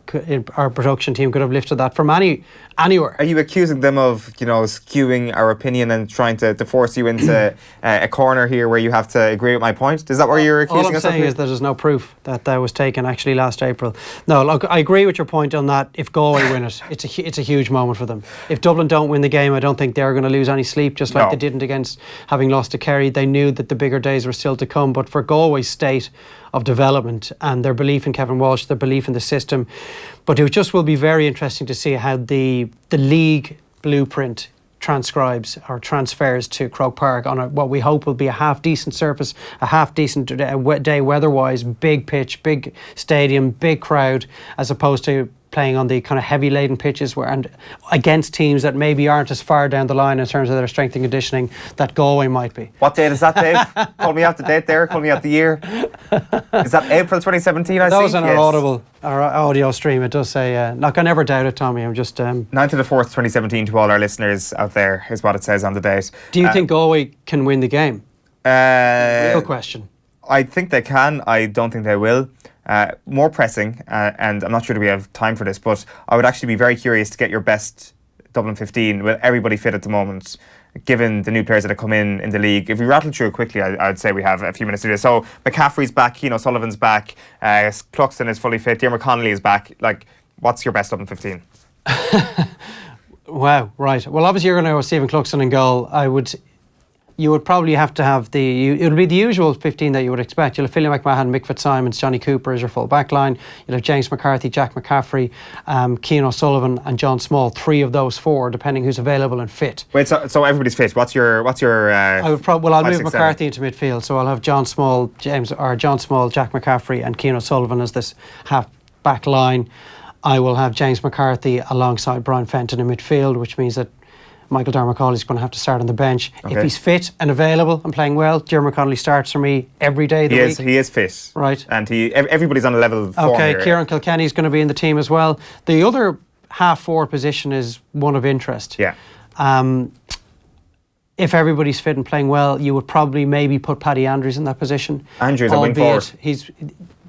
our production team, could have lifted that from anywhere. Are you accusing them of, skewing our opinion and trying to force you into a corner here where you have to agree with my point? Is that where you're accusing us? All I'm saying is that there's no proof that was taken actually last April. No, look, I agree with your point on that. If Galway win it, it's a huge moment for them. If Dublin don't win the game, I don't think they're going to lose any sleep, just like they didn't against having lost to Kerry. They knew that the bigger days were still to come. But for Galway's state of development and their belief in Kevin Walsh, their belief in the system, but it just will be very interesting to see how the league blueprint transcribes or transfers to Croke Park on what we hope will be a half-decent surface, a half-decent day weather-wise, big pitch, big stadium, big crowd, as opposed to playing on the kind of heavy laden pitches and against teams that maybe aren't as far down the line in terms of their strength and conditioning that Galway might be. What date is that, Dave? Call me out the date there, call me out the year. Is that April 2017, I see? That was on our audio stream. It does say, I never doubt it, Tommy. I'm just... 9th to the 4th, 2017 to all our listeners out there is what it says on the date. Do you think Galway can win the game? Real question. I think they can. I don't think they will. More pressing, and I'm not sure that we have time for this, but I would actually be very curious to get your best Dublin 15 with everybody fit at the moment, given the new players that have come in the league. If we rattle through it quickly, I'd say we have a few minutes to do this. So McCaffrey's back, Keane O'Sullivan's back, Cluxton is fully fit, Diarmuid Connolly is back. Like, what's your best Dublin 15? Wow, right. Well, obviously you're going to go with Stephen Cluxton in goal. You would probably have to have it would be the usual 15 that you would expect. You'll have Philly McMahon, Mick Fitzsimons, Johnny Cooper as your full back line. You'll have James McCarthy, Jack McCaffrey, Cian O'Sullivan and John Small. 3 of those 4, depending who's available and fit. Wait, so everybady's fit. What's your I would I'll move McCarthy into midfield. So I'll have John Small, Jack McCaffrey and Cian O'Sullivan as this half back line. I will have James McCarthy alongside Brian Fenton in midfield, which means that Michael Darmacalley is going to have to start on the bench. Okay. If he's fit and available and playing well, Diarmuid Connolly starts for me every day of the week. He is fit. Right. And everybody's on a level form Okay, here. Kieran Kilkenny is going to be in the team as well. The other half-forward position is one of interest. Yeah. If everybody's fit and playing well, you would probably maybe put Paddy Andrews in that position. Andrews a wing forward.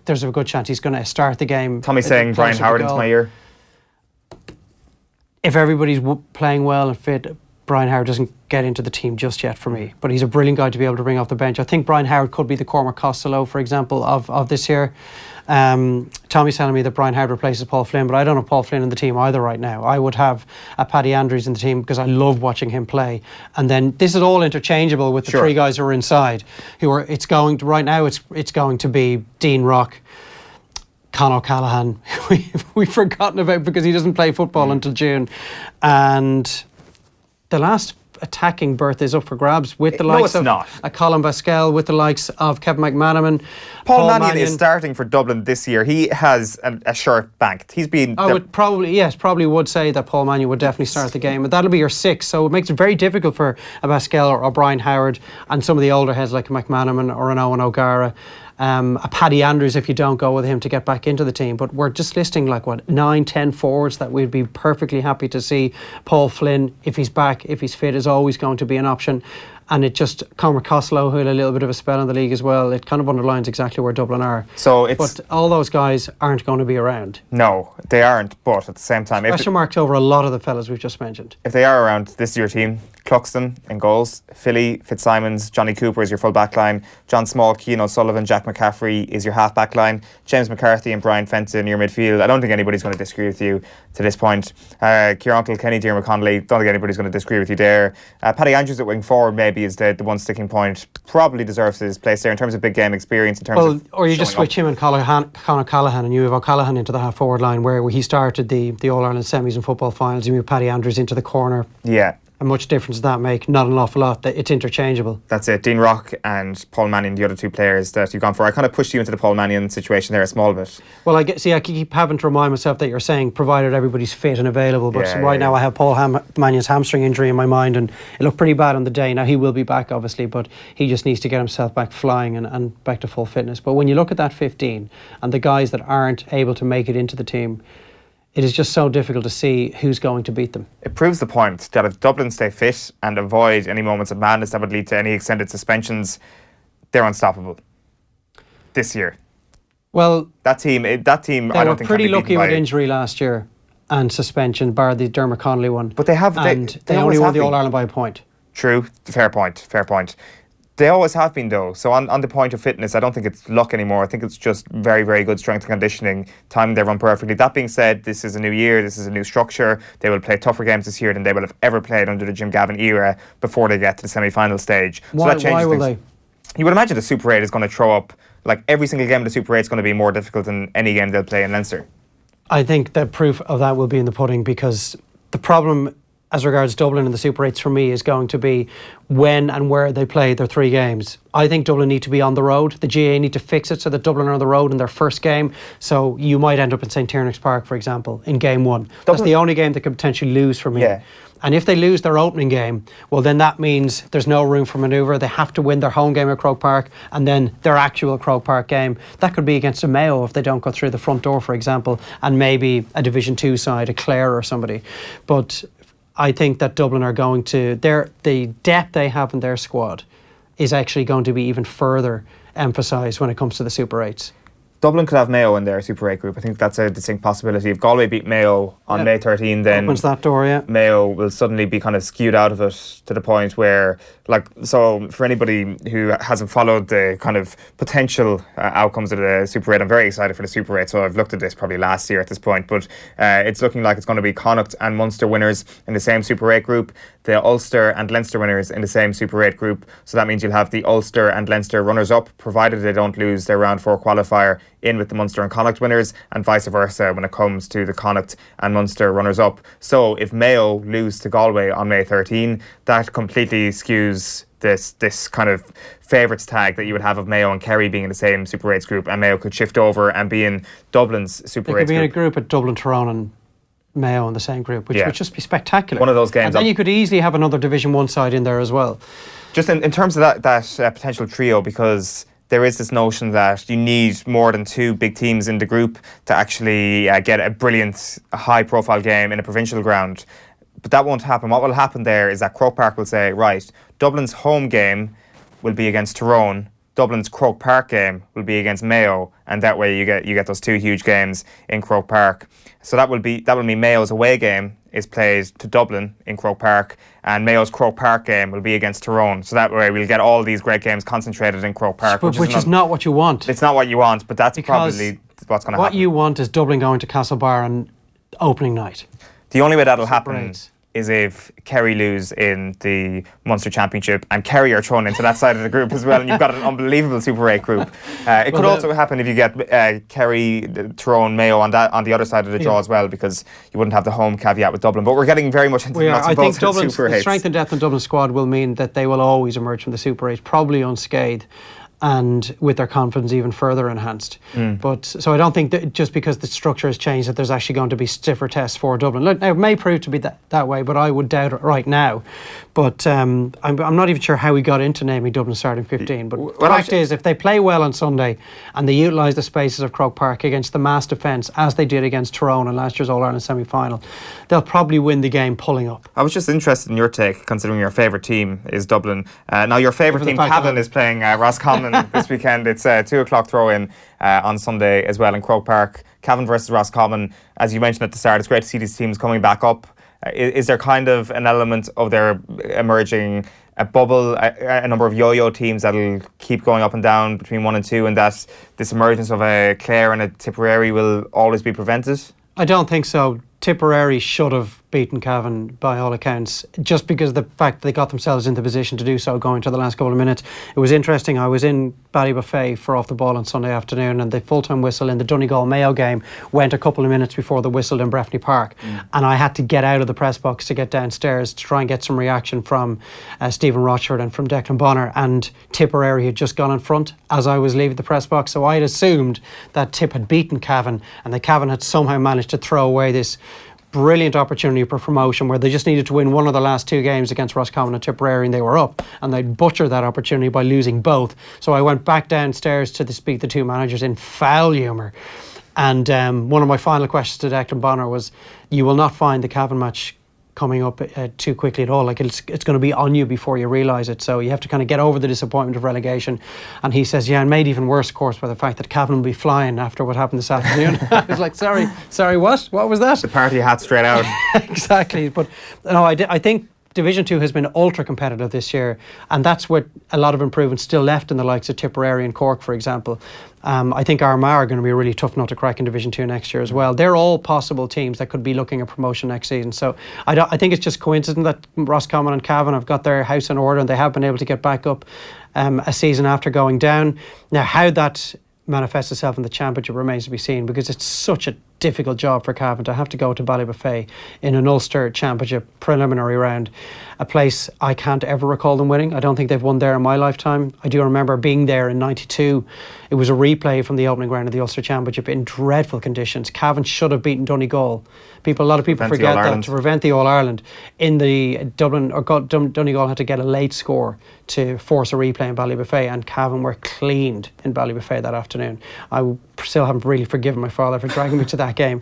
There's a good chance he's going to start the game. Tommy's saying Brian Howard into my ear. If everybody's playing well and fit, Brian Howard doesn't get into the team just yet for me. But he's a brilliant guy to be able to bring off the bench. I think Brian Howard could be the Cormac Costello, for example, of this year. Tommy's telling me that Brian Howard replaces Paul Flynn, but I don't have Paul Flynn in the team either right now. I would have a Paddy Andrews in the team because I love watching him play. And then this is all interchangeable with the three guys who are inside. Right now it's going to be Dean Rock, Con O'Callaghan, we've forgotten about because he doesn't play football until June. And the last attacking berth is up for grabs with the likes of a Colin Basquel, with the likes of Kevin McManaman. Paul Mannion is starting for Dublin this year. He has a shirt banked. He's been... I would probably would say that Paul Mannion would definitely start the game. But that'll be your 6. So it makes it very difficult for a Basquel or Brian Howard and some of the older heads like McManaman or an Owen O'Gara. A Paddy Andrews if you don't go with him to get back into the team. But we're just listing 9-10 forwards that we'd be perfectly happy to see. Paul Flynn, if he's back, if he's fit, is always going to be an option. And it just, Cormac Costello, who had a little bit of a spell in the league as well, it kind of underlines exactly where Dublin are. But all those guys aren't going to be around. No, they aren't, but at the same time... Question marks over a lot of the fellas we've just mentioned. If they are around, this is your team. Cluxton in goals, Philly, Fitzsimons, Johnny Cooper is your full back line, John Small, Cian O'Sullivan, Jack McCaffrey is your half back line, James McCarthy and Brian Fenton your midfield. I don't think anybody's going to disagree with you to this point. Kieran Kilkenny, Diarmuid Connolly, don't think anybody's going to disagree with you there. Paddy Andrews at wing forward maybe is the one sticking point. Probably deserves his place there in terms of big game experience. Or you just switch him and Conor Callaghan and you have O'Callaghan into the half forward line where he started the All-Ireland semis and football finals. You move Paddy Andrews into the corner. Yeah. And much difference does that make? Not an awful lot. It's interchangeable. That's it. Dean Rock and Paul Mannion, the other two players that you've gone for. I kind of pushed you into the Paul Mannion situation there a small bit. Well, I keep having to remind myself that you're saying provided everybody's fit and available. But right now I have Paul Mannion's hamstring injury in my mind, and it looked pretty bad on the day. Now he will be back, obviously, but he just needs to get himself back flying and back to full fitness. But when you look at that 15 and the guys that aren't able to make it into the team, it is just so difficult to see who's going to beat them. It proves the point that if Dublin stay fit and avoid any moments of madness that would lead to any extended suspensions, they're unstoppable this year. Well, that team, I don't think they were pretty lucky with injury last year and suspension, bar the Diarmuid Connolly one. But they only won the All-Ireland by a point. True, fair point. They always have been, though. So on the point of fitness, I don't think it's luck anymore. I think it's just very, very good strength and conditioning, timing they run perfectly. That being said, this is a new year, this is a new structure. They will play tougher games this year than they will have ever played under the Jim Gavin era before they get to the semi-final stage. Why will they? You would imagine the Super 8 is going to throw up, every single game of the Super 8 is going to be more difficult than any game they'll play in Leinster. I think the proof of that will be in the pudding, because the problem as regards Dublin and the Super 8s for me is going to be when and where they play their 3 games. I think Dublin need to be on the road. The GAA need to fix it so that Dublin are on the road in their first game. So you might end up in St. Tiernack's Park, for example, in game 1. That's the only game they could potentially lose for me. Yeah. And if they lose their opening game, well, then that means there's no room for manoeuvre. They have to win their home game at Croke Park and then their actual Croke Park game. That could be against a Mayo if they don't go through the front door, for example, and maybe a Division 2 side, a Clare or somebody. But I think that Dublin are going to... the depth they have in their squad is actually going to be even further emphasised when it comes to the Super 8s. Dublin could have Mayo in their Super 8 group. I think that's a distinct possibility. If Galway beat Mayo on May 13, then opens that door, Mayo will suddenly be kind of skewed out of it to the point where, so for anybody who hasn't followed the kind of potential outcomes of the Super 8, I'm very excited for the Super 8. So I've looked at this probably last year at this point, but it's looking like it's going to be Connacht and Munster winners in the same Super 8 group, the Ulster and Leinster winners in the same Super 8 group. So that means you'll have the Ulster and Leinster runners-up, provided they don't lose their round 4 qualifier, in with the Munster and Connacht winners, and vice versa when it comes to the Connacht and Munster runners-up. So if Mayo lose to Galway on May 13, that completely skews this kind of favourites tag that you would have of Mayo and Kerry being in the same Super 8s group, and Mayo could shift over and be in Dublin's Super 8s group. They could be in a group at Dublin, Tyrone and Mayo in the same group, which Yeah. would just be spectacular. One of those games. And then you could easily have another Division 1 side in there as well. Just in terms of that potential trio, because there is this notion that you need more than 2 big teams in the group to actually get a brilliant, high-profile game in a provincial ground. But that won't happen. What will happen there is that Croke Park will say, right, Dublin's home game will be against Tyrone, Dublin's Croke Park game will be against Mayo, and that way you get those 2 huge games in Croke Park. So that will mean Mayo's away game is played to Dublin in Croke Park, and Mayo's Croke Park game will be against Tyrone. So that way we'll get all these great games concentrated in Croke Park, Which is not what you want. It's not what you want, but that's Because probably what's going to happen. What you want is Dublin going to Castlebar on opening night. The only way that'll happen Separates. is if Kerry lose in the Munster Championship and Kerry are thrown into that side of the group as well, and you've got an unbelievable Super 8 group. It could also happen if you get Kerry, Tyrone, Mayo on the other side of the draw as well, because you wouldn't have the home caveat with Dublin. But we're getting very much into the nuts I and think bolts of the Dublin's Super 8s. strength and depth in Dublin's squad will mean that they will always emerge from the Super 8, probably unscathed, and with their confidence even further enhanced. But so I don't think that just because the structure has changed that there's actually going to be stiffer tests for Dublin. Look, now, it may prove to be that way, but I would doubt it right now. But I'm not even sure how we got into naming Dublin starting 15. But the fact is, if they play well on Sunday and they utilise the spaces of Croke Park against the mass defence, as they did against Tyrone in last year's All-Ireland semi-final, they'll probably win the game pulling up. I was just interested in your take, considering your favourite team is Dublin. Now, your favourite team, Cavan, is playing Roscommon this weekend. It's a 2 o'clock throw-in on Sunday as well in Croke Park. Cavan versus Roscommon. As you mentioned at the start, it's great to see these teams coming back up. Is there kind of an element of there emerging a bubble, a number of yo-yo teams that'll keep going up and down between 1 and 2, and that this emergence of a Clare and a Tipperary will always be prevented? I don't think so. Tipperary should have beaten Cavan by all accounts, just because of the fact that they got themselves into position to do so going to the last couple of minutes. It was interesting. I was in Ballybuffet for Off the Ball on Sunday afternoon, and the full-time whistle in the Donegal-Mayo game went a couple of minutes before the whistle in Breffni Park. And I had to get out of the press box to get downstairs to try and get some reaction from Stephen Rochford and from Declan Bonner, and Tipperary had just gone in front as I was leaving the press box. So I had assumed that Tip had beaten Cavan, and that Cavan had somehow managed to throw away this brilliant opportunity for promotion where they just needed to win one of the last 2 games against Roscommon and Tipperary, and they were up, and they'd butchered that opportunity by losing both. So I went back downstairs to speak the 2 managers in foul humour, and one of my final questions to Declan Bonner was, you will not find the Cavan match coming up too quickly at all. Like it's going to be on you before you realise it. So you have to kind of get over the disappointment of relegation. And he says, yeah, and made even worse, of course, by the fact that Cavan will be flying after what happened this afternoon. I was like, sorry, what? What was that? The party hat straight out. Exactly. But no, I think Division 2 has been ultra competitive this year, and that's with a lot of improvement still left in the likes of Tipperary and Cork, for example. I think Armagh are going to be a really tough nut to crack in Division 2 next year as well. They're all possible teams that could be looking at promotion next season. So I think it's just coincident that Roscommon and Cavan have got their house in order and they have been able to get back up a season after going down. Now, how that manifests itself in the championship remains to be seen, because it's such a difficult job for Cavan to have to go to Ballybuffet in an Ulster Championship preliminary round, a place I can't ever recall them winning. I don't think they've won there in my lifetime. I do remember being there in '92. It was a replay from the opening round of the Ulster Championship in dreadful conditions. Cavan should have beaten Donegal. A lot of people forget that, to prevent the All-Ireland. In the Dublin, or Donegal had to get a late score to force a replay in Ballybuffet, and Cavan were cleaned in Ballybuffet that afternoon. I still haven't really forgiven my father for dragging me to that game.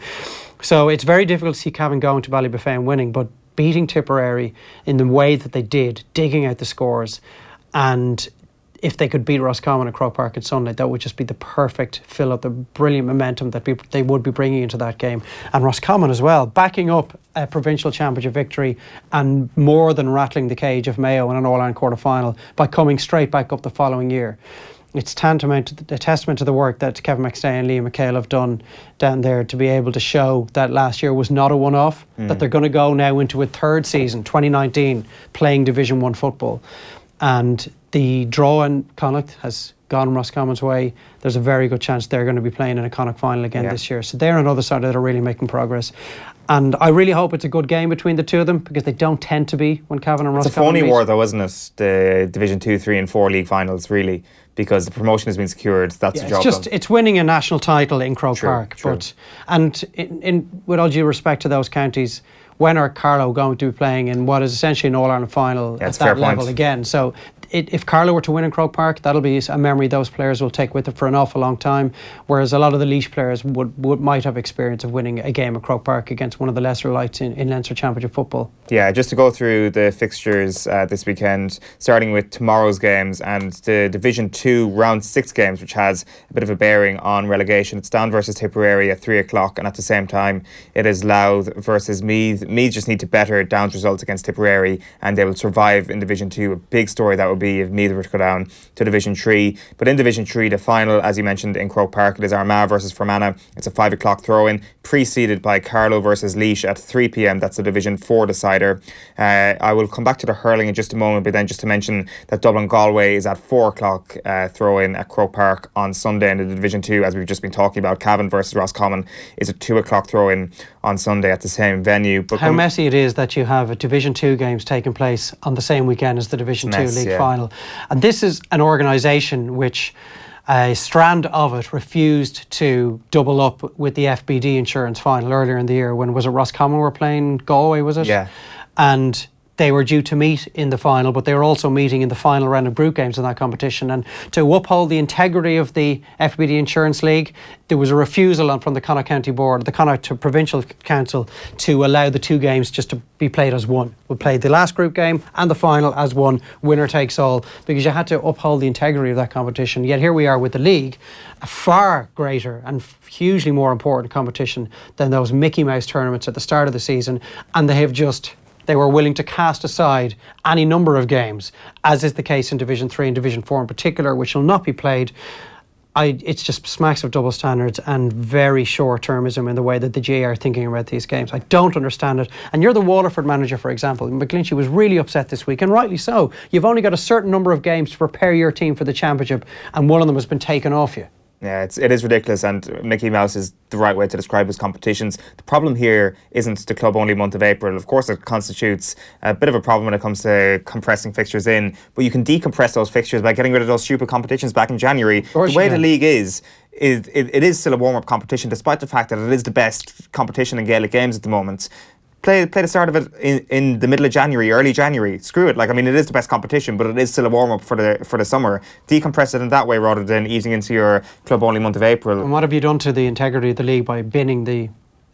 So it's very difficult to see Cavan going to Ballybuffet and winning, but beating Tipperary in the way that they did, digging out the scores, and if they could beat Roscommon and Croke Park on Sunday, that would just be the perfect fill up, the brilliant momentum that they would be bringing into that game. And Roscommon as well, backing up a provincial championship victory and more than rattling the cage of Mayo in an All-Ireland quarter-final by coming straight back up the following year. It's tantamount to a testament to the work that Kevin McStay and Liam McHale have done down there to be able to show that last year was not a one-off, that they're going to go now into a third season, 2019, playing Division 1 football. And the draw in Connacht has gone Roscommon's way, there's a very good chance they're going to be playing in a Connacht final again this year. So they're on another side that are really making progress. And I really hope it's a good game between the two of them, because they don't tend to be when Cavan and Roscommon It's a phony meet. war though, isn't it? The Division 2, 3 and 4 league finals, really, because the promotion has been secured. That's the job done. It's winning a national title in Croke Park. True. And with all due respect to those counties, when are Carlow going to be playing in what is essentially an All-Ireland final at that level again? So if Carlow were to win in Croke Park, that'll be a memory those players will take with them for an awful long time, whereas a lot of the Laois players might have experience of winning a game at Croke Park against one of the lesser lights in Leinster Championship football. Yeah, just to go through the fixtures this weekend, starting with tomorrow's games and the Division 2 round 6 games, which has a bit of a bearing on relegation. It's Down versus Tipperary at 3 o'clock, and at the same time it is Louth versus Meath. Meath just need to better Down's results against Tipperary and they will survive in Division 2. A big story that would be if Meath were to go down to Division 3. But in Division 3, the final, as you mentioned, in Croke Park, it is Armagh versus Fermanagh. It's a 5 o'clock throw-in, preceded by Carlow versus Laois at 3 p.m. That's the Division 4 decider. I will come back to the hurling in just a moment, but then just to mention that Dublin Galway is at 4 o'clock throw-in at Croke Park on Sunday in the Division 2, as we've just been talking about. Cavan versus Roscommon is a 2 o'clock throw-in on Sunday at the same venue. But how messy it is that you have a Division 2 games taking place on the same weekend as the Division 2 league final. And this is an organisation which a strand of it refused to double up with the FBD insurance final earlier in the year when was it Roscommon were playing Galway, was it? Yeah. And they were due to meet in the final, but they were also meeting in the final round of group games in that competition. And to uphold the integrity of the FBD Insurance League, there was a refusal from the Connacht County Board, the Connacht Provincial Council, to allow the two games just to be played as one. We played the last group game and the final as one, winner takes all, because you had to uphold the integrity of that competition. Yet here we are with the league, a far greater and hugely more important competition than those Mickey Mouse tournaments at the start of the season, and they were willing to cast aside any number of games, as is the case in Division 3 and Division 4 in particular, which will not be played. It's just smacks of double standards and very short-termism in the way that the GAA are thinking about these games. I don't understand it. And you're the Waterford manager, for example. McGlinchey was really upset this week, and rightly so. You've only got a certain number of games to prepare your team for the championship, and one of them has been taken off you. Yeah, it is ridiculous, and Mickey Mouse is the right way to describe his competitions. The problem here isn't the club-only month of April. Of course, it constitutes a bit of a problem when it comes to compressing fixtures in, but you can decompress those fixtures by getting rid of those stupid competitions back in January. The way the league is it is still a warm-up competition, despite the fact that it is the best competition in Gaelic games at the moment. Play the start of it in the middle of January, early January. Screw it. It is the best competition, but it is still a warm-up for the summer. Decompress it in that way rather than eating into your club-only month of April. And what have you done to the integrity of the league by binning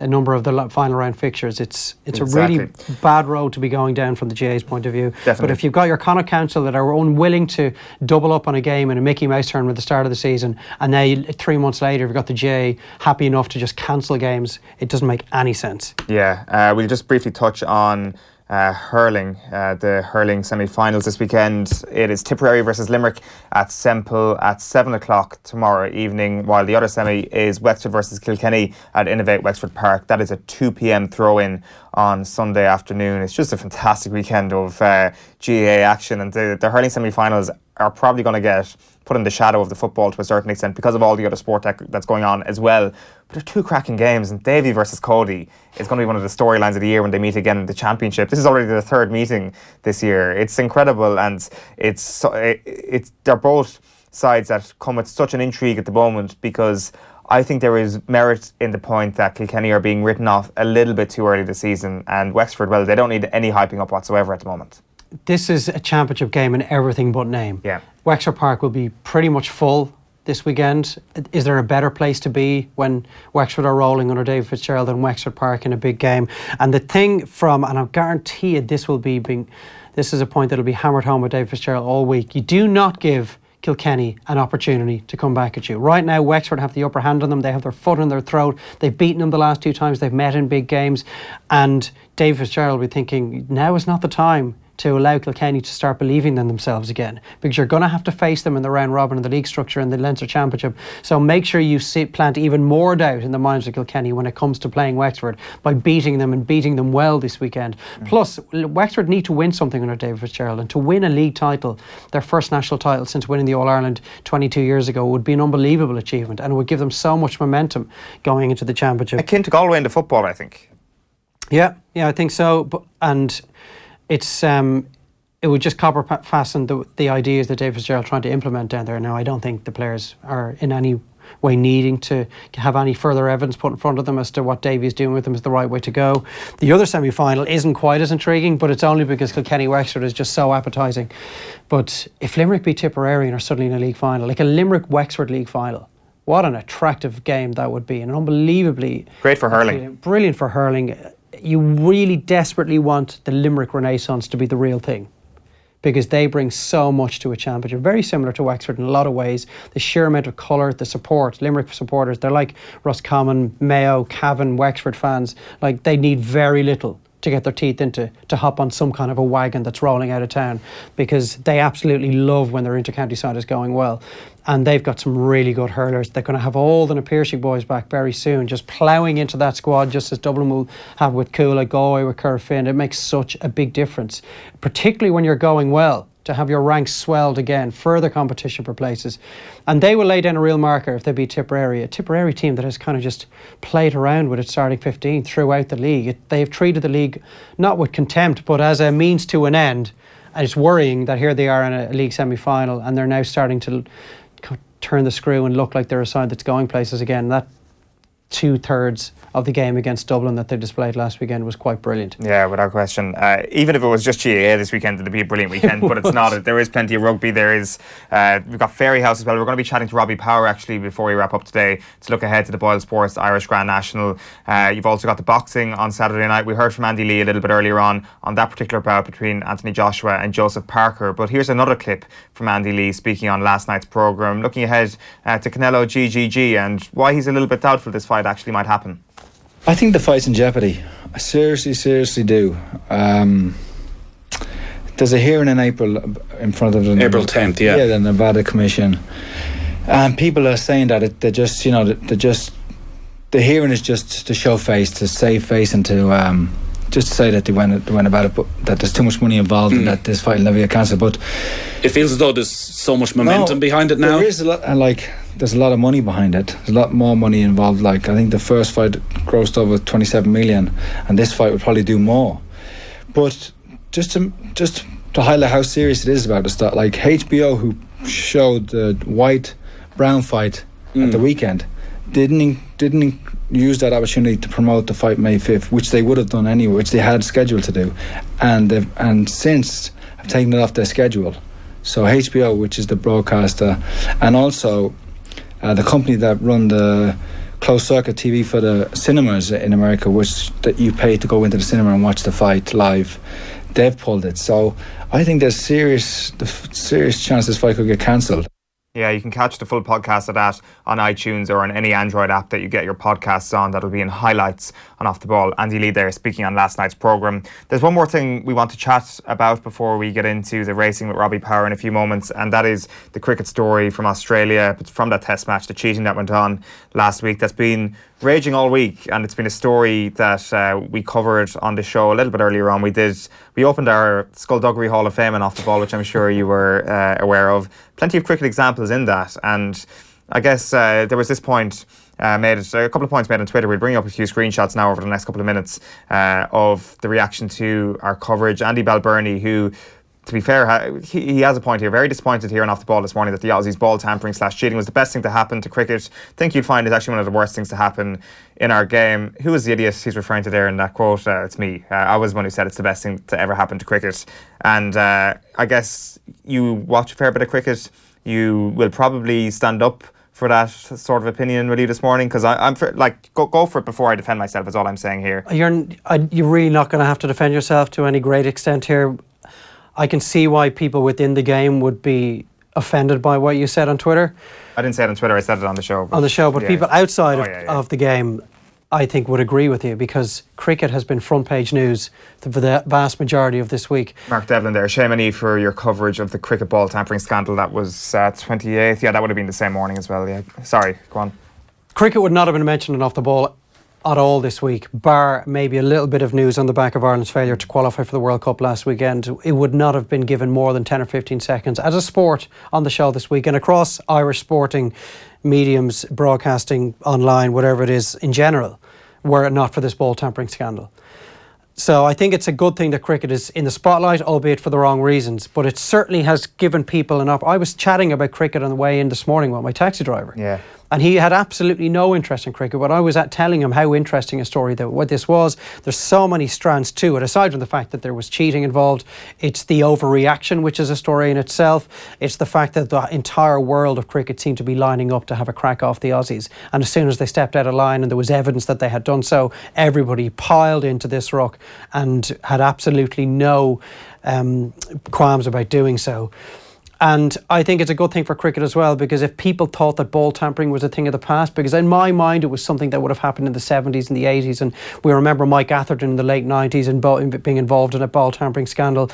a number of the final round fixtures? It's a really bad road to be going down from the GAA's point of view. Definitely. But if you've got your Connacht Council that are unwilling to double up on a game in a Mickey Mouse tournament at the start of the season, and now 3 months later you've got the GAA happy enough to just cancel games, it doesn't make any sense. Yeah, we'll just briefly touch on hurling, the hurling semi-finals this weekend. It is Tipperary versus Limerick at Semple at 7 o'clock tomorrow evening, while the other semi is Wexford versus Kilkenny at Innovate Wexford Park. That is a 2 p.m. throw-in on Sunday afternoon. It's just a fantastic weekend of GAA action, and the hurling semi-finals are probably going to get put in the shadow of the football to a certain extent because of all the other sport that's going on as well. But they're two cracking games, and Davy versus Cody is going to be one of the storylines of the year when they meet again in the championship. This is already their third meeting this year. It's incredible, and they're both sides that come with such an intrigue at the moment, because I think there is merit in the point that Kilkenny are being written off a little bit too early this season, and Wexford, well, they don't need any hyping up whatsoever at the moment. This is a championship game in everything but name. Yeah. Wexford Park will be pretty much full this weekend. Is there a better place to be when Wexford are rolling under David Fitzgerald than Wexford Park in a big game? And the thing and I guarantee you this is a point that will be hammered home with David Fitzgerald all week. You do not give Kilkenny an opportunity to come back at you. Right now, Wexford have the upper hand on them. They have their foot in their throat. They've beaten them the last 2 times they've met in big games. And David Fitzgerald will be thinking, now is not the time to allow Kilkenny to start believing in themselves again, because you're going to have to face them in the round robin in the league structure and the Leinster Championship. So make sure you plant even more doubt in the minds of Kilkenny when it comes to playing Wexford by beating them and beating them well this weekend. Plus, Wexford need to win something under David Fitzgerald, and to win a league title, their first national title since winning the All-Ireland 22 years ago, would be an unbelievable achievement, and it would give them so much momentum going into the championship. Akin to Galway in the football, I think. Yeah, I think so. And it's it would just copper fasten the ideas that David Fitzgerald trying to implement down there. Now, I don't think the players are in any way needing to have any further evidence put in front of them as to what Davy's doing with them is the right way to go. The other semi-final isn't quite as intriguing, but it's only because Kilkenny-Wexford is just so appetising. But if Limerick beat Tipperary and are suddenly in a league final, like a Limerick-Wexford league final, what an attractive game that would be, and unbelievably great for hurling. Brilliant for hurling. You really desperately want the Limerick Renaissance to be the real thing, because they bring so much to a championship. Very similar to Wexford in a lot of ways. The sheer amount of colour, the support, Limerick supporters, they're like Roscommon, Mayo, Cavan, Wexford fans. Like, they need very little to get their teeth into, to hop on some kind of a wagon that's rolling out of town, because they absolutely love when their inter-county side is going well. And they've got some really good hurlers. They're going to have all the Napiershig boys back very soon, just ploughing into that squad, just as Dublin will have with Coola, Galway, with Cur Finn. It makes such a big difference, particularly when you're going well, to have your ranks swelled again, further competition for places. And they will lay down a real marker if they beat Tipperary, a Tipperary team that has kind of just played around with its starting 15 throughout the league. They've treated the league not with contempt, but as a means to an end. And it's worrying that here they are in a league semi-final and they're now starting to turn the screw and look like they're a side that's going places again. That 2/3 of the game against Dublin that they displayed last weekend was quite brilliant. Yeah, without question. Even if it was just GAA this weekend, it'd be a brilliant weekend, but it's not. There is plenty of rugby. There is. We've got Fairyhouse as well. We're going to be chatting to Robbie Power actually before we wrap up today to look ahead to the BoyleSports Irish Grand National. You've also got the boxing on Saturday night. We heard from Andy Lee a little bit earlier on that particular bout between Anthony Joshua and Joseph Parker. But here's another clip from Andy Lee speaking on last night's programme, looking ahead to Canelo GGG and why he's a little bit doubtful this fight actually might happen. I think the fight's in jeopardy. I seriously do. There's a hearing in April in front of the April 10th, the Nevada Commission, and people are saying that the hearing is just to show face, to save face, and to just to say that they went about it, but that there's too much money involved and that this fight will never get cancelled. But it feels as though there's so much momentum behind it now. There is a lot, there's a lot of money behind it. There's a lot more money involved. I think the first fight grossed over 27 million, and this fight would probably do more. But just to highlight how serious it is about the start, like HBO, who showed the white-brown fight at the weekend, didn't use that opportunity to promote the fight May 5th, which they would have done anyway, which they had scheduled to do, and since have taken it off their schedule. So HBO, which is the broadcaster, and also the company that run the closed circuit TV for the cinemas in America, which that you pay to go into the cinema and watch the fight live, they've pulled it. So I think there's serious chance this fight could get cancelled. Yeah, you can catch the full podcast of that on iTunes or on any Android app that you get your podcasts on. That'll be in highlights on Off the Ball. Andy Lee there speaking on last night's programme. There's one more thing we want to chat about before we get into the racing with Robbie Power in a few moments, and that is the cricket story from Australia, from that test match, the cheating that went on last week. That's been raging all week, and it's been a story that we covered on the show a little bit earlier on. We opened our Skulduggery Hall of Fame and Off the Ball, which I'm sure you were aware of. Plenty of cricket examples in that, and I guess there was this point a couple of points made on Twitter. We'll bring up a few screenshots now over the next couple of minutes of the reaction to our coverage. Andy Balbirnie, who, to be fair, he has a point here. Very disappointed here on Off the Ball this morning that the Aussies ball tampering / cheating was the best thing to happen to cricket. I think you'd find it's actually one of the worst things to happen in our game. Who is the idiot he's referring to there in that quote? It's me. I was the one who said it's the best thing to ever happen to cricket. And I guess you watch a fair bit of cricket, you will probably stand up for that sort of opinion, will you, this morning? Because I'm for, go for it before I defend myself, is all I'm saying here. You're really not going to have to defend yourself to any great extent here. I can see why people within the game would be offended by what you said on Twitter. I didn't say it on Twitter, I said it on the show. But people outside of the game, I think would agree with you, because cricket has been front page news for the vast majority of this week. Mark Devlin there. Shame on you for your coverage of the cricket ball tampering scandal. That was 28th. Yeah, that would have been the same morning as well. Yeah. Sorry, go on. Cricket would not have been mentioned in Off the Ball at all this week, bar maybe a little bit of news on the back of Ireland's failure to qualify for the World Cup last weekend. It would not have been given more than 10 or 15 seconds as a sport on the show this week, and across Irish sporting mediums, broadcasting, online, whatever it is in general, were it not for this ball tampering scandal. So I think it's a good thing that cricket is in the spotlight, albeit for the wrong reasons, but it certainly has given people an I was chatting about cricket on the way in this morning with my taxi driver. Yeah. And he had absolutely no interest in cricket, but I was telling him how interesting a story that what this was. There's so many strands to it, aside from the fact that there was cheating involved. It's the overreaction, which is a story in itself. It's the fact that the entire world of cricket seemed to be lining up to have a crack off the Aussies. And as soon as they stepped out of line and there was evidence that they had done so, everybody piled into this ruck and had absolutely no qualms about doing so. And I think it's a good thing for cricket as well, because if people thought that ball tampering was a thing of the past, because in my mind it was something that would have happened in the 70s and the 80s, and we remember Mike Atherton in the late 90s and being involved in a ball tampering scandal,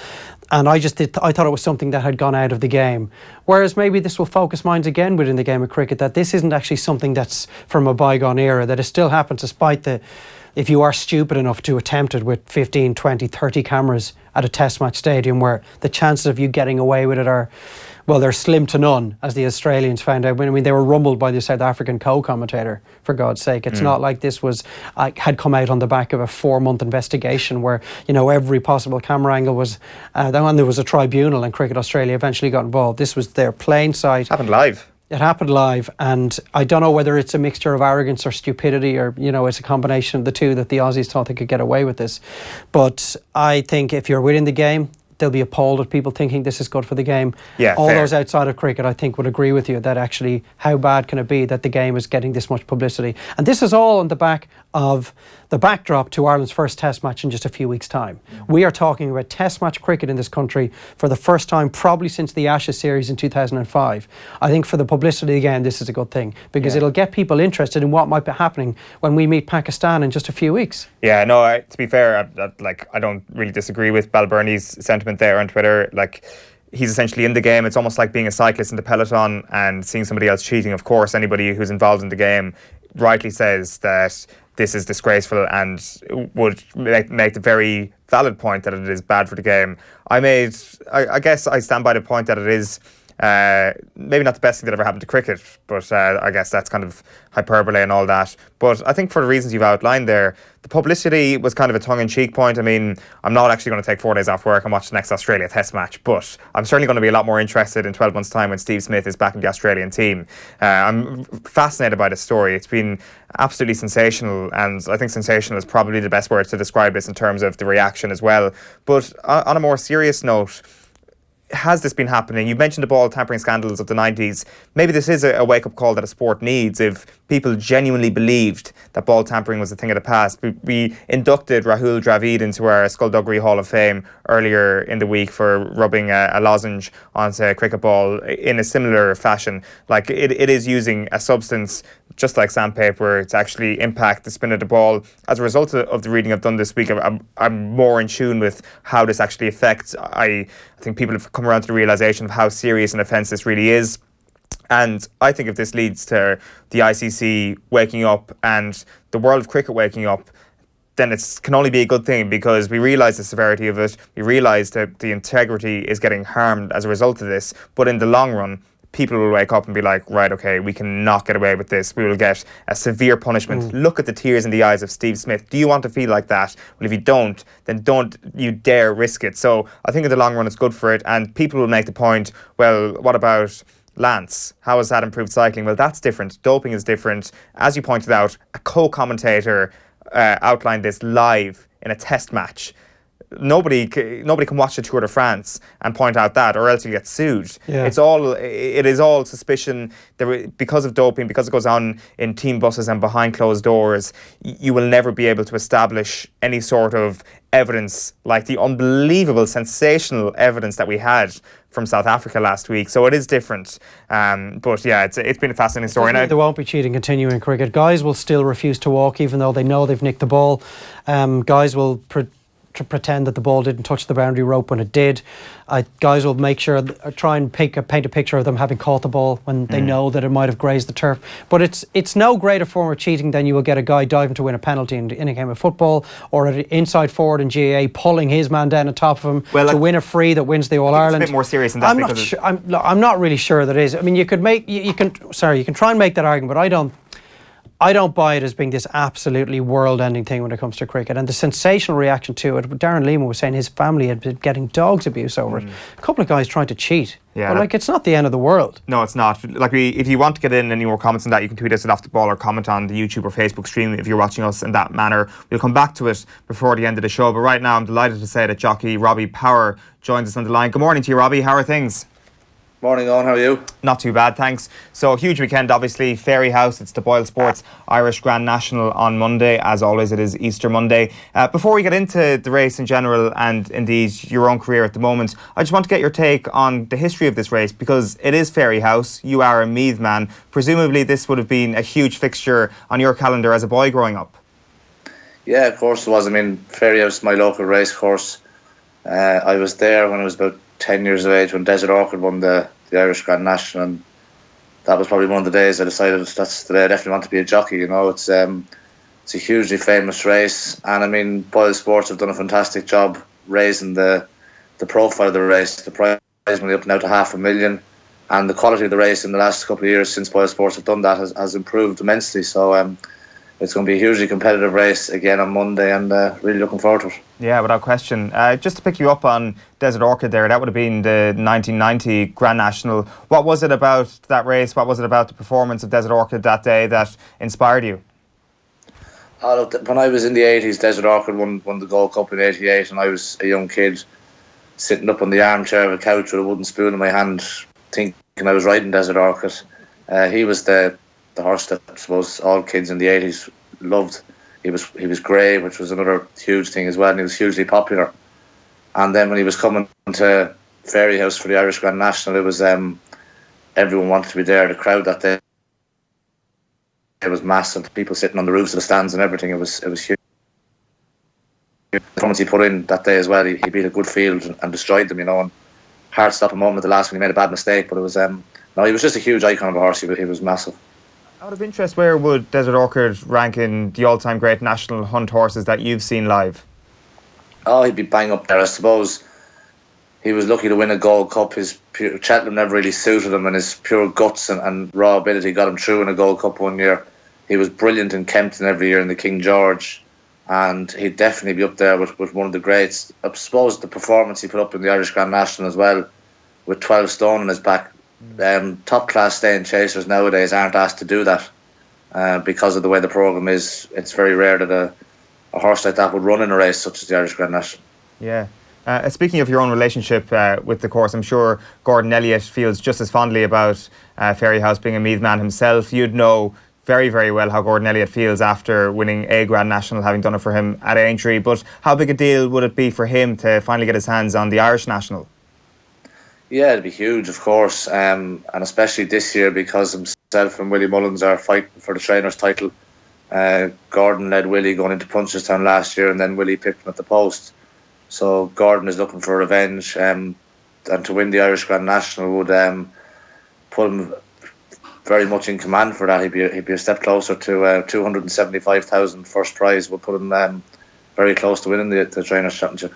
and I thought it was something that had gone out of the game. Whereas maybe this will focus minds again within the game of cricket, that this isn't actually something that's from a bygone era, that it still happens despite if you are stupid enough to attempt it with 15, 20, 30 cameras at a test match stadium, where the chances of you getting away with it are, well, they're slim to none, as the Australians found out. I mean, they were rumbled by the South African co-commentator, for God's sake. It's not like this had come out on the back of a 4-month investigation where, every possible camera angle was, and there was a tribunal, and Cricket Australia eventually got involved. This was their plain sight. Happened live. It happened live, and I don't know whether it's a mixture of arrogance or stupidity, or it's a combination of the two, that the Aussies thought they could get away with this. But I think if you're within the game, they'll be appalled at people thinking this is good for the game. Yeah, all fair. Those outside of cricket, I think, would agree with you that actually, how bad can it be that the game is getting this much publicity? And this is all on the back of the backdrop to Ireland's first test match in just a few weeks' time. We are talking about test match cricket in this country for the first time probably since the Ashes series in 2005. I think for the publicity again, this is a good thing, because it'll get people interested in what might be happening when we meet Pakistan in just a few weeks. Yeah, no, to be fair, I don't really disagree with Balbirnie's sentiment there on Twitter. He's essentially in the game. It's almost like being a cyclist in the peloton and seeing somebody else cheating. Of course, anybody who's involved in the game rightly says that this is disgraceful and would make the very valid point that it is bad for the game. I guess I stand by the point that it is maybe not the best thing that ever happened to cricket, but I guess that's kind of hyperbole and all that. But I think for the reasons you've outlined there, the publicity was kind of a tongue-in-cheek point. I mean, I'm not actually going to take 4 days off work and watch the next Australia Test match, but I'm certainly going to be a lot more interested in 12 months' time when Steve Smith is back in the Australian team. I'm fascinated by this story. It's been absolutely sensational, and I think sensational is probably the best word to describe this in terms of the reaction as well. But on a more serious note, has this been happening? You mentioned the ball tampering scandals of the 90s. Maybe this is a wake-up call that a sport needs if people genuinely believed that ball tampering was a thing of the past. We inducted Rahul Dravid into our Skulduggery Hall of Fame earlier in the week for rubbing a lozenge onto a cricket ball in a similar fashion. It is using a substance just like sandpaper to actually impact the spin of the ball. As a result of the reading I've done this week, I'm more in tune with how this actually affects. I think people have come around to the realisation of how serious an offence this really is. And I think if this leads to the ICC waking up and the world of cricket waking up, then it can only be a good thing, because we realise the severity of it. We realise that the integrity is getting harmed as a result of this. But in the long run, people will wake up and be like, right, okay, we cannot get away with this. We will get a severe punishment. Look at the tears in the eyes of Steve Smith. Do you want to feel like that? Well, if you don't, then don't you dare risk it. So I think in the long run, it's good for it. And people will make the point, well, what about Lance? How has that improved cycling? Well, that's different. Doping is different. As you pointed out, a co-commentator outlined this live in a test match. nobody can watch the Tour de France and point out that, or else you'll get sued. Yeah. It is all suspicion. Because of doping, because it goes on in team buses and behind closed doors, you will never be able to establish any sort of evidence like the unbelievable, sensational evidence that we had from South Africa last week. So it is different. But yeah, it's been a fascinating story. Now, there won't be cheating continuing in cricket. Guys will still refuse to walk even though they know they've nicked the ball. Guys will pretend that the ball didn't touch the boundary rope when it did. Guys will make sure, try and paint a picture of them having caught the ball when they know that it might have grazed the turf. But it's no greater form of cheating than you will get a guy diving to win a penalty in a game of football, or an inside forward in GAA pulling his man down on top of him to win a free that wins the All-Ireland. It's a bit more serious than that. I'm not really sure that is. I mean, you can try and make that argument, but I don't buy it as being this absolutely world-ending thing when it comes to cricket. And the sensational reaction to it, Darren Lehman was saying his family had been getting dogs abuse over it. A couple of guys trying to cheat. Yeah, but it's not the end of the world. No, it's not. If you want to get in any more comments on that, you can tweet us at Off the Ball or comment on the YouTube or Facebook stream if you're watching us in that manner. We'll come back to it before the end of the show. But right now, I'm delighted to say that jockey Robbie Power joins us on the line. Good morning to you, Robbie. How are things? Morning, Eoin. How are you? Not too bad, thanks. So, a huge weekend, obviously. Fairyhouse, it's the BoyleSports Irish Grand National on Monday. As always, it is Easter Monday. Before we get into the race in general and indeed your own career at the moment, I just want to get your take on the history of this race, because it is Fairyhouse. You are a Meath man. Presumably, this would have been a huge fixture on your calendar as a boy growing up. Yeah, of course it was. I mean, Fairyhouse, my local race course. I was there when I was about 10 years of age when Desert Orchid won the Irish Grand National, and that was probably one of the days I decided that's the day I definitely want to be a jockey. You know, it's a hugely famous race, and I mean, BoyleSports have done a fantastic job raising the profile of the race. The prize money up now to $500,000, and the quality of the race in the last couple of years since BoyleSports have done that has improved immensely. So it's going to be a hugely competitive race again on Monday, and really looking forward to it. Yeah, without question. Just to pick you up on Desert Orchid there, that would have been the 1990 Grand National. What was it about that race? What was it about the performance of Desert Orchid that day that inspired you? When I was in the 80s, Desert Orchid won the Gold Cup in 88, and I was a young kid sitting up on the armchair of a couch with a wooden spoon in my hand, thinking I was riding Desert Orchid. He was the horse that I suppose all kids in the 80s loved. He was grey, which was another huge thing as well, and he was hugely popular. And then when he was coming to Fairyhouse for the Irish Grand National, it was everyone wanted to be there. The crowd that day, it was massive. People sitting on the roofs of the stands and everything. It was huge. The performance he put in that day as well, he beat a good field and destroyed them, you know. And hard to stop a moment at the last when he made a bad mistake, but it was he was just a huge icon of a horse. He was massive. Out of interest, where would Desert Orchid rank in the all-time great national hunt horses that you've seen live? Oh, he'd be bang up there. I suppose he was lucky to win a Gold Cup. Cheltenham never really suited him, and his pure guts and raw ability got him through in a Gold Cup one year. He was brilliant in Kempton every year in the King George, and he'd definitely be up there with one of the greats. I suppose the performance he put up in the Irish Grand National as well, with 12 stone on his back. Top class staying chasers nowadays aren't asked to do that because of the way the programme is. It's very rare that a horse like that would run in a race such as the Irish Grand National. Yeah. Speaking of your own relationship with the course, I'm sure Gordon Elliott feels just as fondly about Fairyhouse, being a Meath man himself. You'd know very, very well how Gordon Elliott feels after winning a Grand National, having done it for him at Aintree. But how big a deal would it be for him to finally get his hands on the Irish National? Yeah, it'd be huge, of course, and especially this year because himself and Willie Mullins are fighting for the trainer's title. Gordon led Willie going into Punchestown last year, and then Willie picked him at the post. So Gordon is looking for revenge, and to win the Irish Grand National would put him very much in command for that. He'd be a step closer to 275,000 first prize. Would put him very close to winning the Trainers' Championship.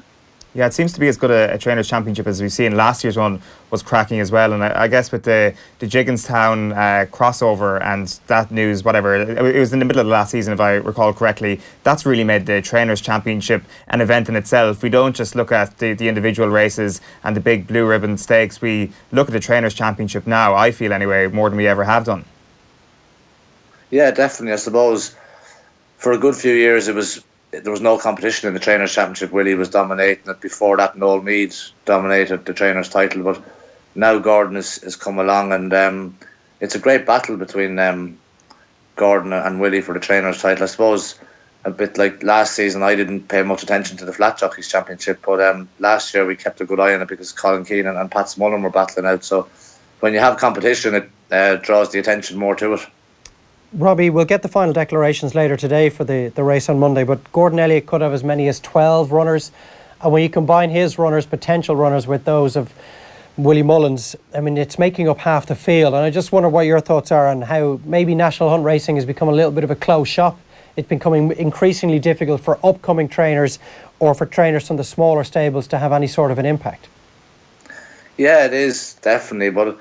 Yeah, it seems to be as good a Trainers' Championship as we've seen. Last year's one was cracking as well, and I guess with the Gigginstown crossover and that news, whatever, it was in the middle of the last season if I recall correctly, that's really made the Trainers' Championship an event in itself. We don't just look at the individual races and the big blue ribbon stakes, we look at the Trainers' Championship now, I feel anyway, more than we ever have done. Yeah, definitely. I suppose for a good few years it was there was no competition in the Trainers' Championship. Willie was dominating it. Before that, Noel Meade dominated the Trainers' title. But now Gordon has come along, and it's a great battle between Gordon and Willie for the Trainers' title. I suppose a bit like last season, I didn't pay much attention to the Flat Jockeys Championship, but last year we kept a good eye on it because Colin Keenan and Pat Smullen were battling out. So when you have competition, it draws the attention more to it. Robbie, we'll get the final declarations later today for the race on Monday, but Gordon Elliott could have as many as 12 runners. And when you combine his runners, potential runners, with those of Willie Mullins, I mean, it's making up half the field. And I just wonder what your thoughts are on how maybe National Hunt Racing has become a little bit of a closed shop. It's becoming increasingly difficult for upcoming trainers or for trainers from the smaller stables to have any sort of an impact. Yeah, it is, definitely. But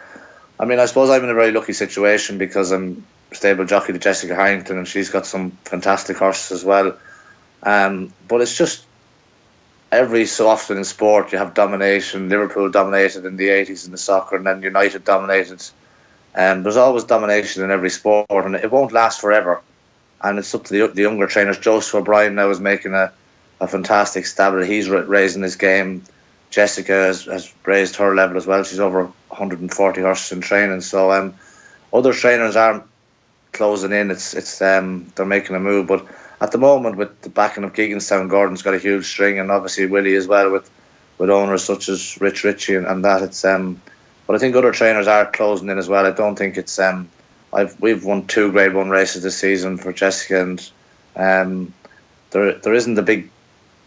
I mean, I suppose I'm in a very lucky situation because I'm stable jockey to Jessica Harrington, and she's got some fantastic horses as well. But it's just every so often in sport you have domination. Liverpool dominated in the 80s in the soccer, and then United dominated. There's always domination in every sport, and it won't last forever. And it's up to the younger trainers. Joseph O'Brien now is making a fantastic stab at it. He's raising his game. Jessica has raised her level as well. She's over 140 horses in training. So other trainers aren't closing in. It's they're making a move. But at the moment, with the backing of Geeganstown, Gordon's got a huge string, and obviously Willie as well with owners such as Rich Ritchie and that. It's but I think other trainers are closing in as well. I don't think it's we've won 2 Grade 1 races this season for Jessica, and there isn't the big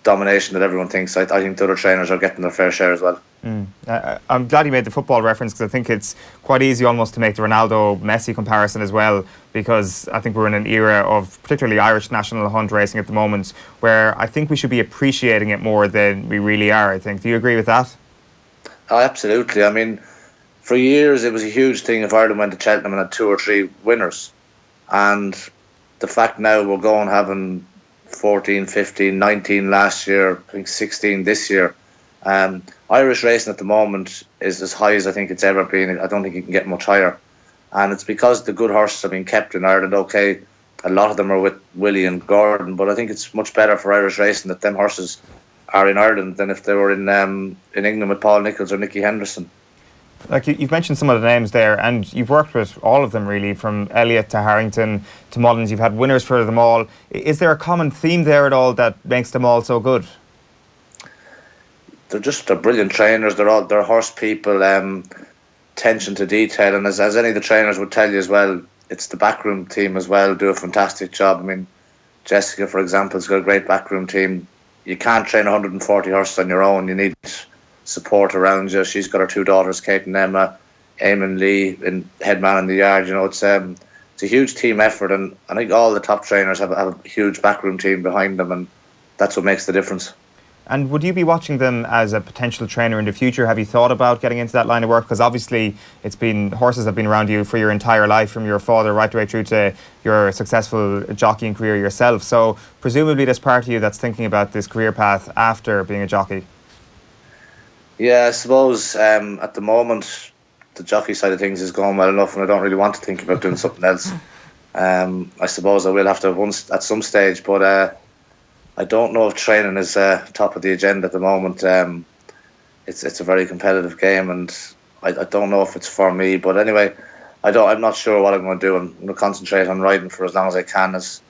domination that everyone thinks. I think the other trainers are getting their fair share as well. I'm glad you made the football reference, because I think it's quite easy almost to make the Ronaldo-Messi comparison as well, because I think we're in an era of particularly Irish national hunt racing at the moment where I think we should be appreciating it more than we really are, I think. Do you agree with that? Oh, absolutely. I mean, for years it was a huge thing if Ireland went to Cheltenham and had 2 or 3 winners, and the fact now we're going having 14, 15, 19 last year, I think 16 this year. Irish racing at the moment is as high as I think it's ever been. I don't think you can get much higher, and it's because the good horses are being kept in Ireland. Okay, a lot of them are with Willie and Gordon, but I think it's much better for Irish racing that them horses are in Ireland than if they were in England with Paul Nicholls or Nicky Henderson. Like you've mentioned some of the names there, and you've worked with all of them really, from Elliott to Harrington to Mullins. You've had winners for them all. Is there a common theme there at all that makes them all so good? They're brilliant trainers. They're horse people, attention to detail, and as any of the trainers would tell you as well, it's the backroom team as well do a fantastic job. I mean, Jessica, for example, has got a great backroom team. You can't train 140 horses on your own. You need support around you. She's got her 2 daughters, Kate and Emma, Eamon Lee, and head man in the yard. You know, it's a huge team effort, and I think all the top trainers have a huge backroom team behind them, and that's what makes the difference. And would you be watching them as a potential trainer in the future? Have you thought about getting into that line of work? Because obviously horses have been around you for your entire life, from your father right the way through to your successful jockeying career yourself. So presumably there's part of you that's thinking about this career path after being a jockey. Yeah, I suppose at the moment the jockey side of things is going well enough, and I don't really want to think about doing something else. I suppose I will have to at some stage, but I don't know if training is top of the agenda at the moment. It's a very competitive game, and I don't know if it's for me. But anyway, I'm not sure what I'm going to do. I'm going to concentrate on riding for as long as I can. As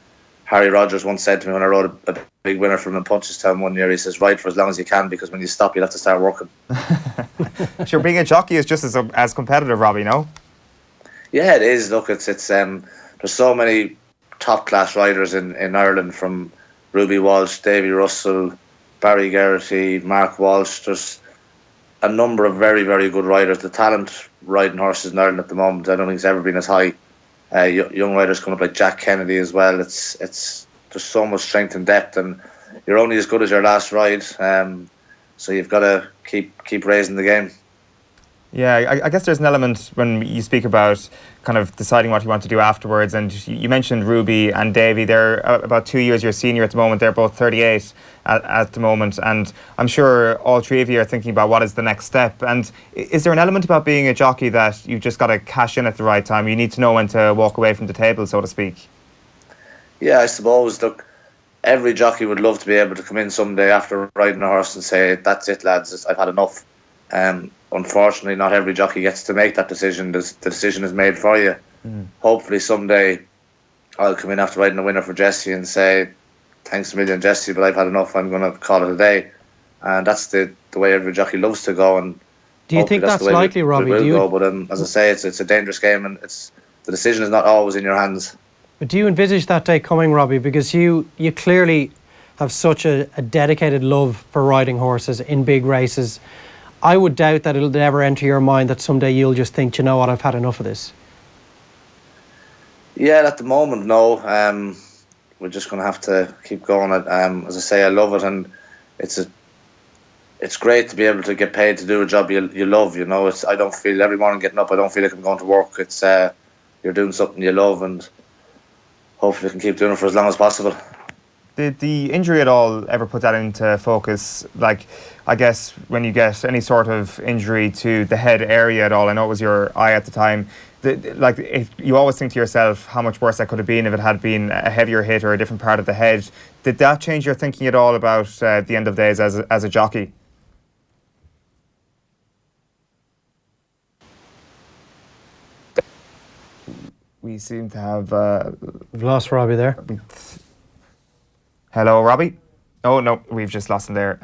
Harry Rogers once said to me when I rode a big winner from in Punchestown one year, he says, ride for as long as you can, because when you stop, you'll have to start working. Sure, being a jockey is just as competitive, Robbie, no? Yeah, it is. Look, it's there's so many top class riders in Ireland, from Ruby Walsh, Davy Russell, Barry Geraghty, Mark Walsh. There's a number of very, very good riders. The talent riding horses in Ireland at the moment, I don't think it's ever been as high. Young riders coming up like Jack Kennedy as well. It's there's so much strength and depth, and you're only as good as your last ride. So you've got to keep raising the game. Yeah, I guess there's an element when you speak about kind of deciding what you want to do afterwards, and you mentioned Ruby and Davy. They're about 2 years your senior at the moment. They're both 38 at the moment, and I'm sure all 3 of you are thinking about what is the next step. And is there an element about being a jockey that you've just got to cash in at the right time? You need to know when to walk away from the table, so to speak. Yeah, I suppose. Look, every jockey would love to be able to come in someday after riding a horse and say, that's it, lads, I've had enough. Unfortunately, not every jockey gets to make that decision. The decision is made for you. Hopefully someday I'll come in after riding a winner for Jesse and say, thanks a million, Jesse, but I've had enough, I'm going to call it a day. And that's the way every jockey loves to go. And do you think that's likely, Robbie? But as I say, it's a dangerous game, and the decision is not always in your hands. But do you envisage that day coming, Robbie? Because you clearly have such a dedicated love for riding horses in big races. I would doubt that it'll ever enter your mind that someday you'll just think, you know what, I've had enough of this. Yeah, at the moment, no. We're just going to have to keep going. As I say, I love it, and it's great to be able to get paid to do a job you love. You know, I don't feel every morning getting up, I don't feel like I'm going to work. It's you're doing something you love, and hopefully we can keep doing it for as long as possible. Did the injury at all ever put that into focus? Like, I guess when you get any sort of injury to the head area at all, I know it was your eye at the time, like, if you always think to yourself how much worse that could have been if it had been a heavier hit or a different part of the head. Did that change your thinking at all about the end of days as a jockey? We seem to have... We've lost Robbie there. Hello, Robbie? Oh, no, we've just lost him there.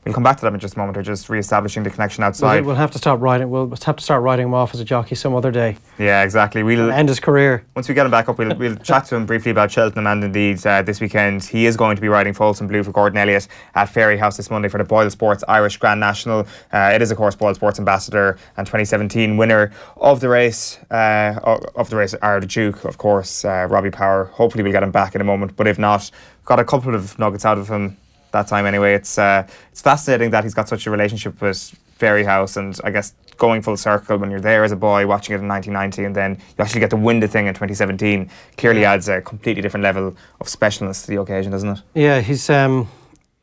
We'll come back to them in just a moment. We're just re-establishing the connection outside. We'll have to stop writing. We'll have to start writing him off as a jockey some other day. Yeah, exactly. We'll end his career. Once we get him back up, we'll chat to him briefly about Cheltenham, and indeed this weekend he is going to be riding Folsom Blue for Gordon Elliott at Fairyhouse this Monday for the BoyleSports Irish Grand National. It is, of course, BoyleSports ambassador and 2017 winner of the race. Are the Duke, of course, Robbie Power. Hopefully we'll get him back in a moment, but if not, got a couple of nuggets out of him that time anyway. It's fascinating that he's got such a relationship with Fairyhouse, and I guess going full circle when you're there as a boy watching it in 1990 and then you actually get to win the thing in 2017 clearly adds a completely different level of specialness to the occasion, doesn't it? Yeah, he's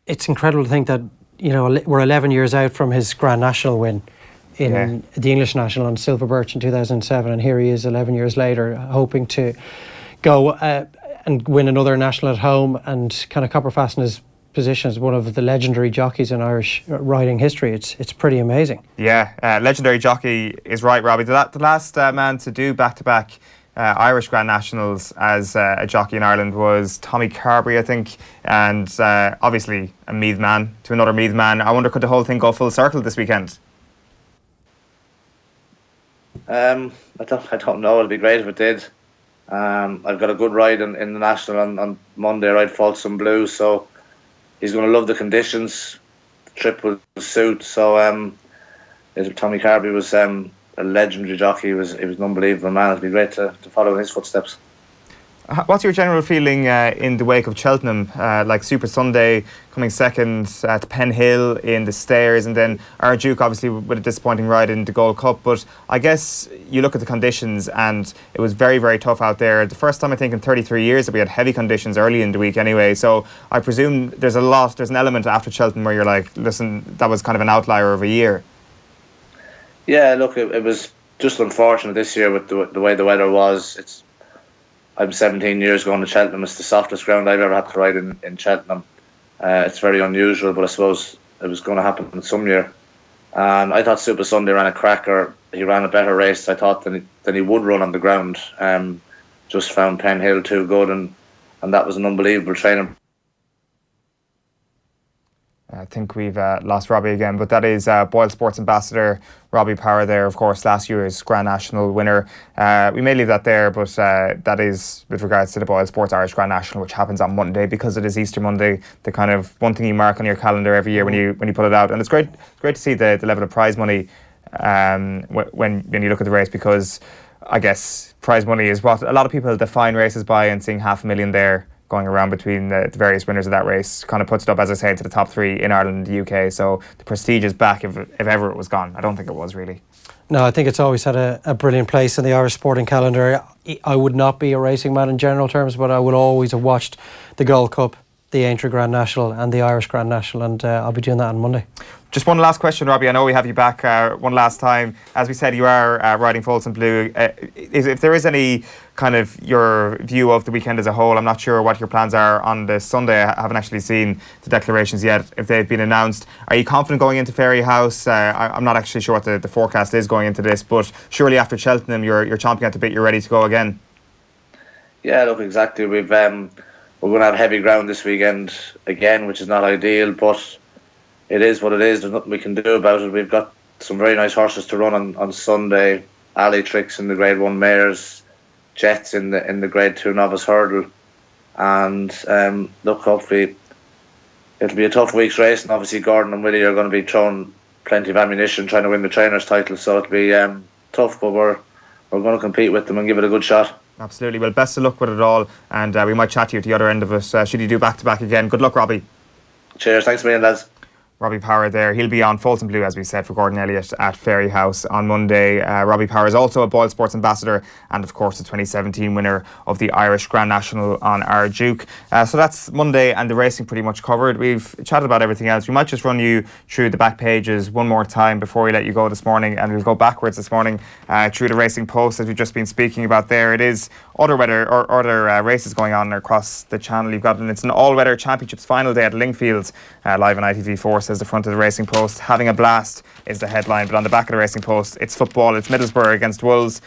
it's incredible to think that, you know, we're 11 years out from his Grand National win in the English National on Silver Birch in 2007, and here he is 11 years later hoping to go and win another national at home and kind of copper fasten his position as one of the legendary jockeys in Irish riding history. It's pretty amazing. Yeah, legendary jockey is right, Robbie. The last man to do back-to-back Irish Grand Nationals as a jockey in Ireland was Tommy Carberry, I think, and obviously a Meath man to another Meath man. I wonder, could the whole thing go full circle this weekend? I don't know. It'd be great if it did. I've got a good ride in the National on Monday. I ride Folsom Blue, so he's going to love the conditions. The trip will suit. So Tommy Carberry was a legendary jockey. He was an unbelievable man. It'd be great to follow in his footsteps. What's your general feeling in the wake of Cheltenham? Like Super Sunday coming second at Penn Hill in the Stairs, and then our Duke obviously with a disappointing ride in the Gold Cup. But I guess you look at the conditions and it was very, very tough out there. The first time I think in 33 years that we had heavy conditions early in the week anyway. So I presume there's an element after Cheltenham where you're like, listen, that was kind of an outlier of a year. Yeah, look, it was just unfortunate this year with the way the weather was. I'm 17 years going to Cheltenham. It's the softest ground I've ever had to ride in Cheltenham. It's very unusual, but I suppose it was going to happen some year. And I thought Super Sunday ran a cracker. He ran a better race, I thought, than he would run on the ground. Just found Penn Hill too good, and that was an unbelievable training. I think we've lost Robbie again, but that is BoyleSports ambassador Robbie Power there, of course, last year's Grand National winner. We may leave that there, but that is with regards to the BoyleSports Irish Grand National, which happens on Monday because it is Easter Monday, the kind of one thing you mark on your calendar every year when you put it out. And it's great to see the level of prize money when you look at the race, because I guess prize money is what a lot of people define races by, and seeing $500,000 there going around between the various winners of that race kind of puts it up, as I say, to the top three in Ireland and the UK. So the prestige is back if ever it was gone. I don't think it was really. No, I think it's always had a brilliant place in the Irish sporting calendar. I would not be a racing man in general terms, but I would always have watched the Gold Cup the Aintree Grand National and the Irish Grand National, and I'll be doing that on Monday. Just one last question, Robbie. I know we have you back one last time. As we said, you are riding Folsom Blue. If there is any kind of your view of the weekend as a whole, I'm not sure what your plans are on the Sunday. I haven't actually seen the declarations yet, if they've been announced. Are you confident going into Ferry House? I'm not actually sure what the forecast is going into this, but surely after Cheltenham, you're chomping at the bit, you're ready to go again. Yeah, look, exactly. We're going to have heavy ground this weekend again, which is not ideal, but it is what it is. There's nothing we can do about it. We've got some very nice horses to run on Sunday. Alley Tricks in the Grade 1 mares, Jets in the Grade 2 novice hurdle. And look, hopefully it'll be a tough week's race. And obviously Gordon and Willie are going to be throwing plenty of ammunition trying to win the trainer's title. So it'll be tough, but we're going to compete with them and give it a good shot. Absolutely. Well, best of luck with it all. And we might chat to you at the other end of it. Should you do back-to-back again. Good luck, Robbie. Cheers. Thanks a million, lads. Robbie Power there. He'll be on Folsom Blue, as we said, for Gordon Elliott at Ferry House on Monday. Robbie Power is also a BoyleSports ambassador and, of course, the 2017 winner of the Irish Grand National on our Duke. So that's Monday and the racing pretty much covered. We've chatted about everything else. We might just run you through the back pages one more time before we let you go this morning, and we'll go backwards this morning through the Racing Post, as we've just been speaking about there. It is other races going on across the channel. You've got it's an all-weather championships final day at Lingfields, live on ITV4, says the front of the Racing Post. Having a blast is the headline, but on the back of the Racing Post, it's football. It's Middlesbrough against Wolves.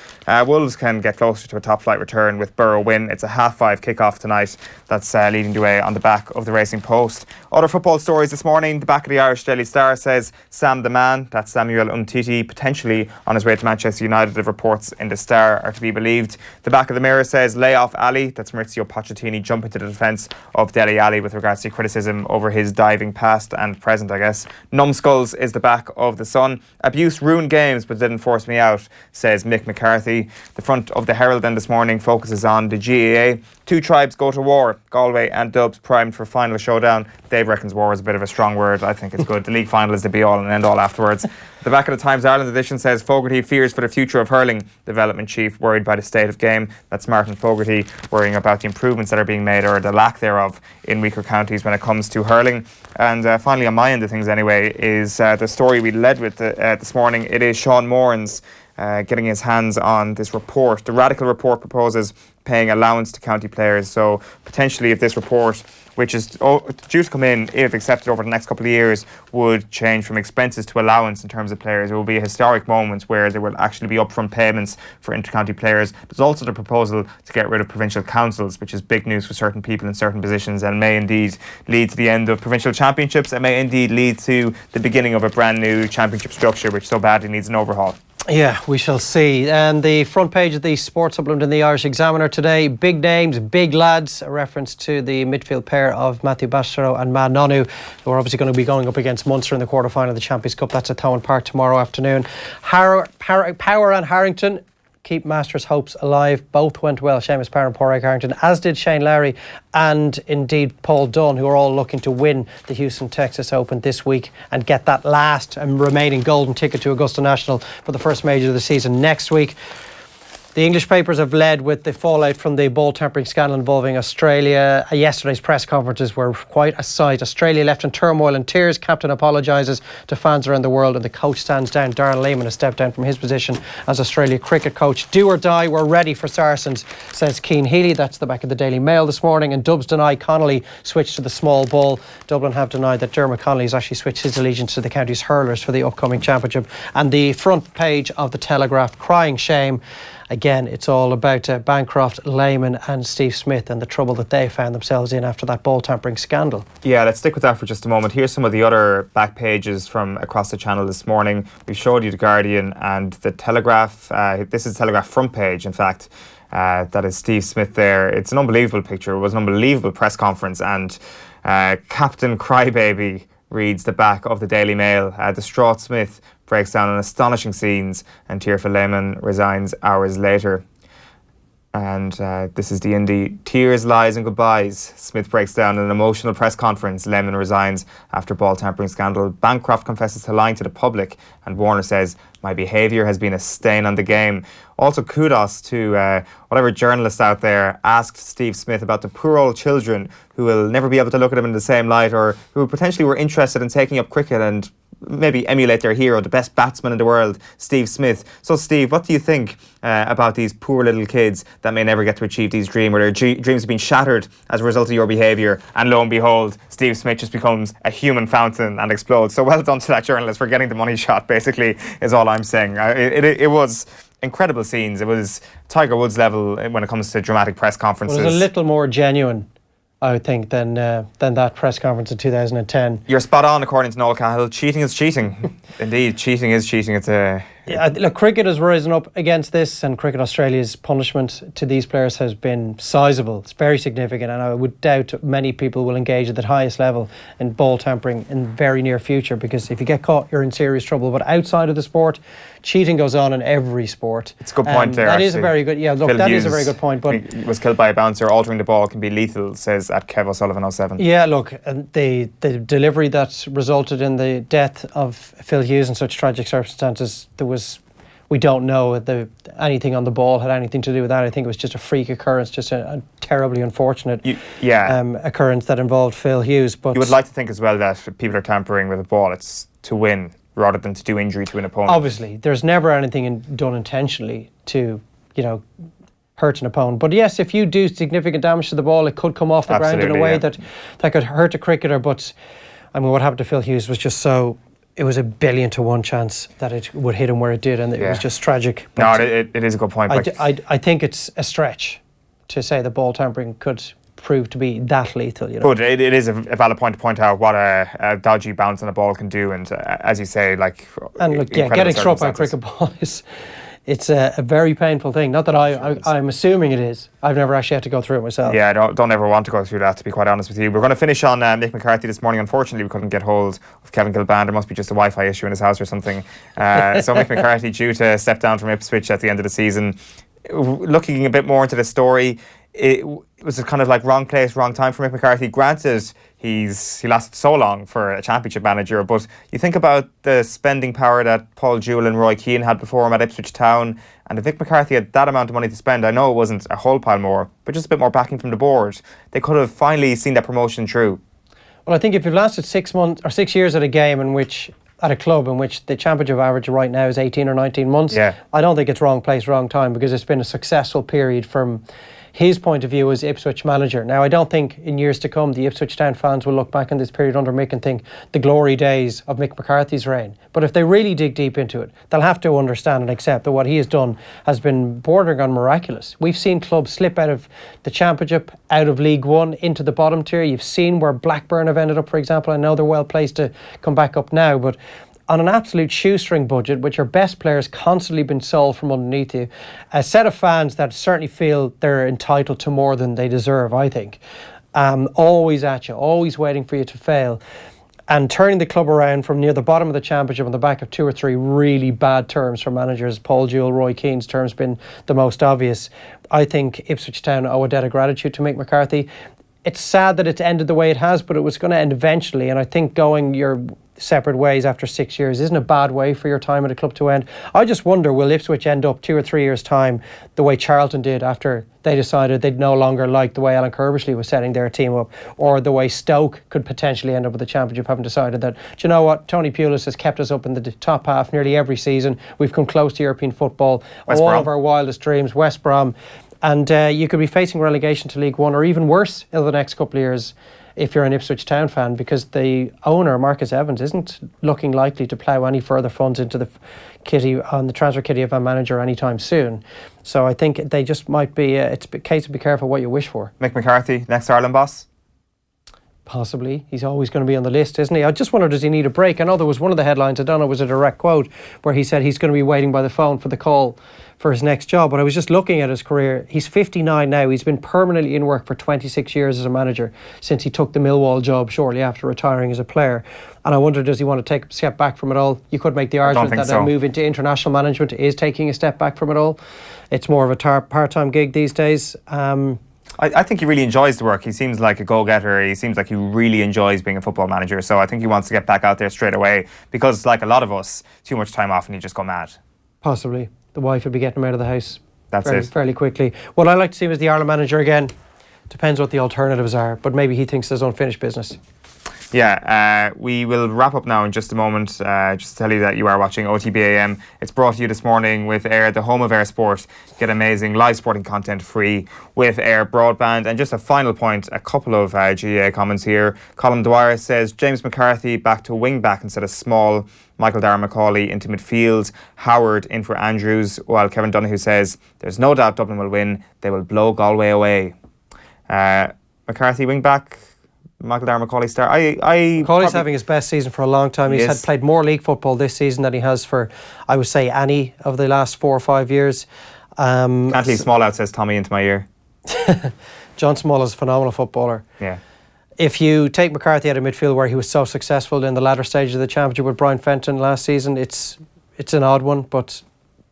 Wolves can get closer to a top flight return with Borough win. It's a 5:30 kick-off tonight. That's leading the way on the back of the Racing Post. Other football stories this morning. The back of the Irish Daily Star says Sam the Man, that's Samuel Umtiti, potentially on his way to Manchester United, if reports in the Star are to be believed. The back of the Mirror says lay off Ali, that's Maurizio Pochettino jumping to the defence of Dele Alli with regards to criticism over his diving past and present, I guess. Numbskulls is the back of the Sun. Abuse ruined games but didn't force me out, says Mick McCarthy. The front of the Herald then this morning focuses on the GAA. Two tribes go to war. Galway and Dubs primed for final showdown. Dave reckons war is a bit of a strong word. I think it's good. The league final is the be-all and end-all afterwards. The back of the Times Ireland edition says Fogarty fears for the future of hurling. Development chief worried by the state of game. That's Martin Fogarty worrying about the improvements that are being made, or the lack thereof, in weaker counties when it comes to hurling. And finally, on my end of things anyway, is the story we led with this morning. It is Sean Moran's getting his hands on this report. The Radical report proposes paying allowance to county players. So potentially, if this report, which is due to come in, if accepted over the next couple of years, would change from expenses to allowance in terms of players, it will be a historic moment where there will actually be upfront payments for inter-county players. There's also the proposal to get rid of provincial councils, which is big news for certain people in certain positions and may indeed lead to the end of provincial championships and may indeed lead to the beginning of a brand new championship structure, which so badly needs an overhaul. Yeah, we shall see. And the front page of the sports supplement in the Irish Examiner today, big names, big lads, a reference to the midfield pair of Matthew Bastareaud and Matt Nonu, who are obviously going to be going up against Munster in the quarter-final of the Champions Cup. That's at Thomond Park tomorrow afternoon. Power and Harrington keep Masters' hopes alive. Both went well, Seamus Power and Padraig Harrington, as did Shane Lowry and indeed Paul Dunn, who are all looking to win the Houston Texas Open this week and get that last and remaining golden ticket to Augusta National for the first major of the season next week. The English papers have led with the fallout from the ball tampering scandal involving Australia. Yesterday's press conferences were quite a sight. Australia left in turmoil and tears. Captain apologises to fans around the world and the coach stands down. Darren Lehman has stepped down from his position as Australia cricket coach. Do or die, we're ready for Saracens, says Cian Healy. That's the back of the Daily Mail this morning. And Dubs deny Connolly switched to the small ball. Dublin have denied that Dermot Connolly has actually switched his allegiance to the county's hurlers for the upcoming championship. And the front page of the Telegraph, crying shame. Again, it's all about Bancroft, Lehman and Steve Smith and the trouble that they found themselves in after that ball tampering scandal. Yeah, let's stick with that for just a moment. Here's some of the other back pages from across the channel this morning. We showed you the Guardian and the Telegraph. This is the Telegraph front page, in fact. That is Steve Smith there. It's an unbelievable picture. It was an unbelievable press conference, and Captain Crybaby reads the back of the Daily Mail. Distraught Smith breaks down on astonishing scenes and tearful Lehman resigns hours later. And this is the Indy. Tears, lies and goodbyes. Smith breaks down in an emotional press conference. Lemon resigns after ball tampering scandal. Bancroft confesses to lying to the public. And Warner says, my behaviour has been a stain on the game. Also, kudos to whatever journalist out there asked Steve Smith about the poor old children who will never be able to look at him in the same light, or who potentially were interested in taking up cricket and maybe emulate their hero, the best batsman in the world, Steve Smith. So, Steve, what do you think about these poor little kids that may never get to achieve these dreams, where their dreams have been shattered as a result of your behaviour, and lo and behold, Steve Smith just becomes a human fountain and explodes? So well done to that journalist for getting the money shot, basically, is all I'm saying. It was incredible scenes. It was Tiger Woods level when it comes to dramatic press conferences. It was a little more genuine, I would think, than that press conference in 2010. You're spot on, according to Noel Cahill. Cheating is cheating. Indeed, cheating is cheating. Look, cricket has risen up against this, and Cricket Australia's punishment to these players has been sizable. It's very significant, and I would doubt many people will engage at the highest level in ball tampering in the very near future, because if you get caught, you're in serious trouble. But outside of the sport, cheating goes on in every sport. It's a good point there. That is a very good, that is a very good point. But he was killed by a bouncer. Altering the ball can be lethal, says at Kev O'Sullivan 07. Yeah, look, and the delivery that resulted in the death of Phil Hughes in such tragic circumstances, we don't know anything on the ball had anything to do with that. I think it was just a freak occurrence, just a terribly unfortunate occurrence that involved Phil Hughes. But you would like to think as well that if people are tampering with a ball, it's to win rather than to do injury to an opponent. Obviously, there's never anything done intentionally to, hurt an opponent. But yes, if you do significant damage to the ball, it could come off the ground in a way that could hurt a cricketer. But I mean, what happened to Phil Hughes was just so... It was 1,000,000,000 to 1 chance that it would hit him where it did, and it was just tragic. But no, it is a good point. I think it's a stretch to say that ball tampering could prove to be that lethal. But it is a valid point to point out what a dodgy bounce on a ball can do, and as you say, getting struck by a cricket ball it's a very painful thing. Not that I'm assuming it is. I've never actually had to go through it myself. Yeah, I don't ever want to go through that, to be quite honest with you. We're going to finish on Mick McCarthy this morning. Unfortunately, we couldn't get hold of Kevin Kilbane. There must be just a Wi-Fi issue in his house or something. So Mick McCarthy due to step down from Ipswich at the end of the season. Looking a bit more into the story, it was a kind of like wrong place, wrong time for Mick McCarthy. Granted, he lasted so long for a championship manager, but you think about the spending power that Paul Jewell and Roy Keane had before him at Ipswich Town, and if Mick McCarthy had that amount of money to spend, I know it wasn't a whole pile more, but just a bit more backing from the board, they could have finally seen that promotion through. Well, I think if you've lasted 6 months or 6 years at a game at a club in which the championship average right now is 18 or 19 months, I don't think it's wrong place, wrong time, because it's been a successful period from his point of view as Ipswich manager. Now, I don't think in years to come the Ipswich Town fans will look back on this period under Mick and think the glory days of Mick McCarthy's reign. But if they really dig deep into it, they'll have to understand and accept that what he has done has been bordering on miraculous. We've seen clubs slip out of the championship, out of League One, into the bottom tier. You've seen where Blackburn have ended up, for example. I know they're well placed to come back up now, but on an absolute shoestring budget, with your best players constantly been sold from underneath you, a set of fans that certainly feel they're entitled to more than they deserve, I think. Always at you, always waiting for you to fail. And turning the club around from near the bottom of the championship on the back of 2 or 3 really bad terms for managers. Paul Jewell, Roy Keane's terms been the most obvious. I think Ipswich Town owe a debt of gratitude to Mick McCarthy. It's sad that it's ended the way it has, but it was going to end eventually, and I think going your separate ways after 6 years isn't a bad way for your time at a club to end. I just wonder, will Ipswich end up 2 or 3 years' time the way Charlton did after they decided they'd no longer like the way Alan Kirbishley was setting their team up, or the way Stoke could potentially end up with the championship, having decided that, do you know what, Tony Pulis has kept us up in the top half nearly every season. We've come close to European football. All of our wildest dreams, West Brom. And you could be facing relegation to League One, or even worse in the next couple of years if you're an Ipswich Town fan, because the owner, Marcus Evans, isn't looking likely to plough any further funds into the kitty on the transfer kitty of a manager anytime soon. So I think they just might be, it's a case of be careful what you wish for. Mick McCarthy, next Ireland boss? Possibly. He's always going to be on the list, isn't he? I just wonder, does he need a break? I know there was one of the headlines, I don't know, it was a direct quote, where he said he's going to be waiting by the phone for the call for his next job. But I was just looking at his career. He's 59 now. He's been permanently in work for 26 years as a manager since he took the Millwall job shortly after retiring as a player. And I wonder, does he want to take a step back from it all? You could make the argument that a move into international management is taking a step back from it all. It's more of a part-time gig these days. I think he really enjoys the work. He seems like a go-getter. He seems like he really enjoys being a football manager. So I think he wants to get back out there straight away because, like a lot of us, too much time off and he'd just go mad. Possibly. The wife would be getting him out of the house fairly quickly. What I like to see him as the Ireland manager again. Depends what the alternatives are, but maybe he thinks there's unfinished business. Yeah, we will wrap up now in just a moment. Just to tell you that you are watching OTB AM. It's brought to you this morning with Air, the home of Air Sport. Get amazing live sporting content free with Air Broadband. And just a final point, a couple of GAA comments here. Colin Dwyer says, James McCarthy back to wing back instead of small. Michael Darragh-Macaulay into midfield. Howard in for Andrews. While Kevin Donoghue says, there's no doubt Dublin will win. They will blow Galway away. McCarthy wing back. Michael Darragh-Macaulay start. Macaulay's having his best season for a long time. He's had played more league football this season than he has for, I would say, any of the last 4 or 5 years. Can't leave Small out, says Tommy into my ear. John Small is a phenomenal footballer. Yeah. If you take McCarthy out of midfield where he was so successful in the latter stages of the championship with Brian Fenton last season, it's an odd one, but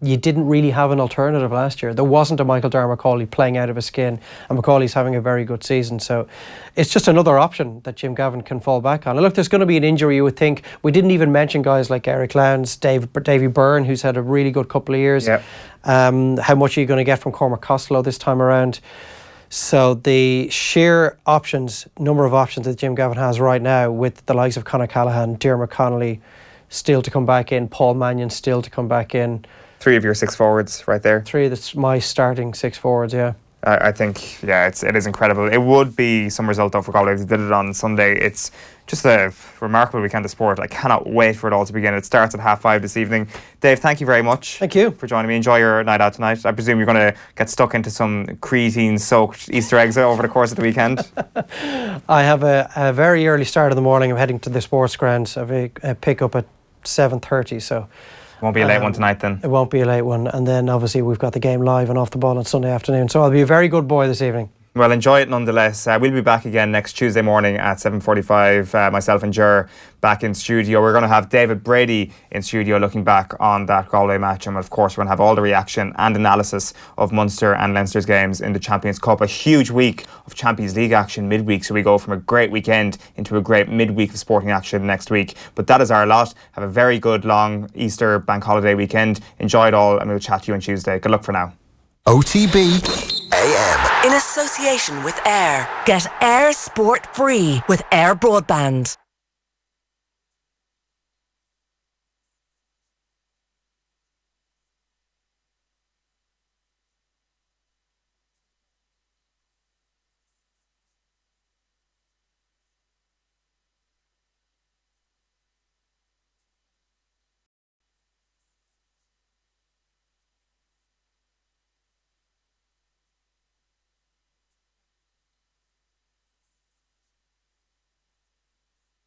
you didn't really have an alternative last year. There wasn't a Michael Darragh-Macaulay playing out of his skin, and Macaulay's having a very good season. So it's just another option that Jim Gavin can fall back on. And look, there's going to be an injury, you would think. We didn't even mention guys like Eric Lowndes, Davy Byrne, who's had a really good couple of years. Yep. How much are you going to get from Cormac Costello this time around? So the sheer number of options that Jim Gavin has right now, with the likes of Conor Callaghan, Diarmuid Connolly still to come back in, Paul Mannion still to come back in. 3 of your 6 forwards right there. 3 of my starting 6 forwards, yeah. I think, yeah, it is incredible. It would be some result though for Galway if they did it on Sunday. It's just a remarkable weekend of sport. I cannot wait for it all to begin. It starts at 5:30 this evening. Dave, thank you very much. Thank you for joining me. Enjoy your night out tonight. I presume you're going to get stuck into some creatine-soaked Easter eggs over the course of the weekend. I have a very early start in the morning. I'm heading to the sports grounds. I have a pick-up at 7:30, so... Won't be a late one tonight then. It won't be a late one. And then obviously we've got the game live and off the ball on Sunday afternoon. So I'll be a very good boy this evening. Well, enjoy it nonetheless. We'll be back again next Tuesday morning at 7:45. Myself and Ger back in studio. We're going to have David Brady in studio looking back on that Galway match. And of course, we're going to have all the reaction and analysis of Munster and Leinster's games in the Champions Cup. A huge week of Champions League action midweek. So we go from a great weekend into a great midweek of sporting action next week. But that is our lot. Have a very good long Easter bank holiday weekend. Enjoy it all and we'll chat to you on Tuesday. Good luck for now. OTB AM. In association with Air. Get Air Sport free with Air Broadband.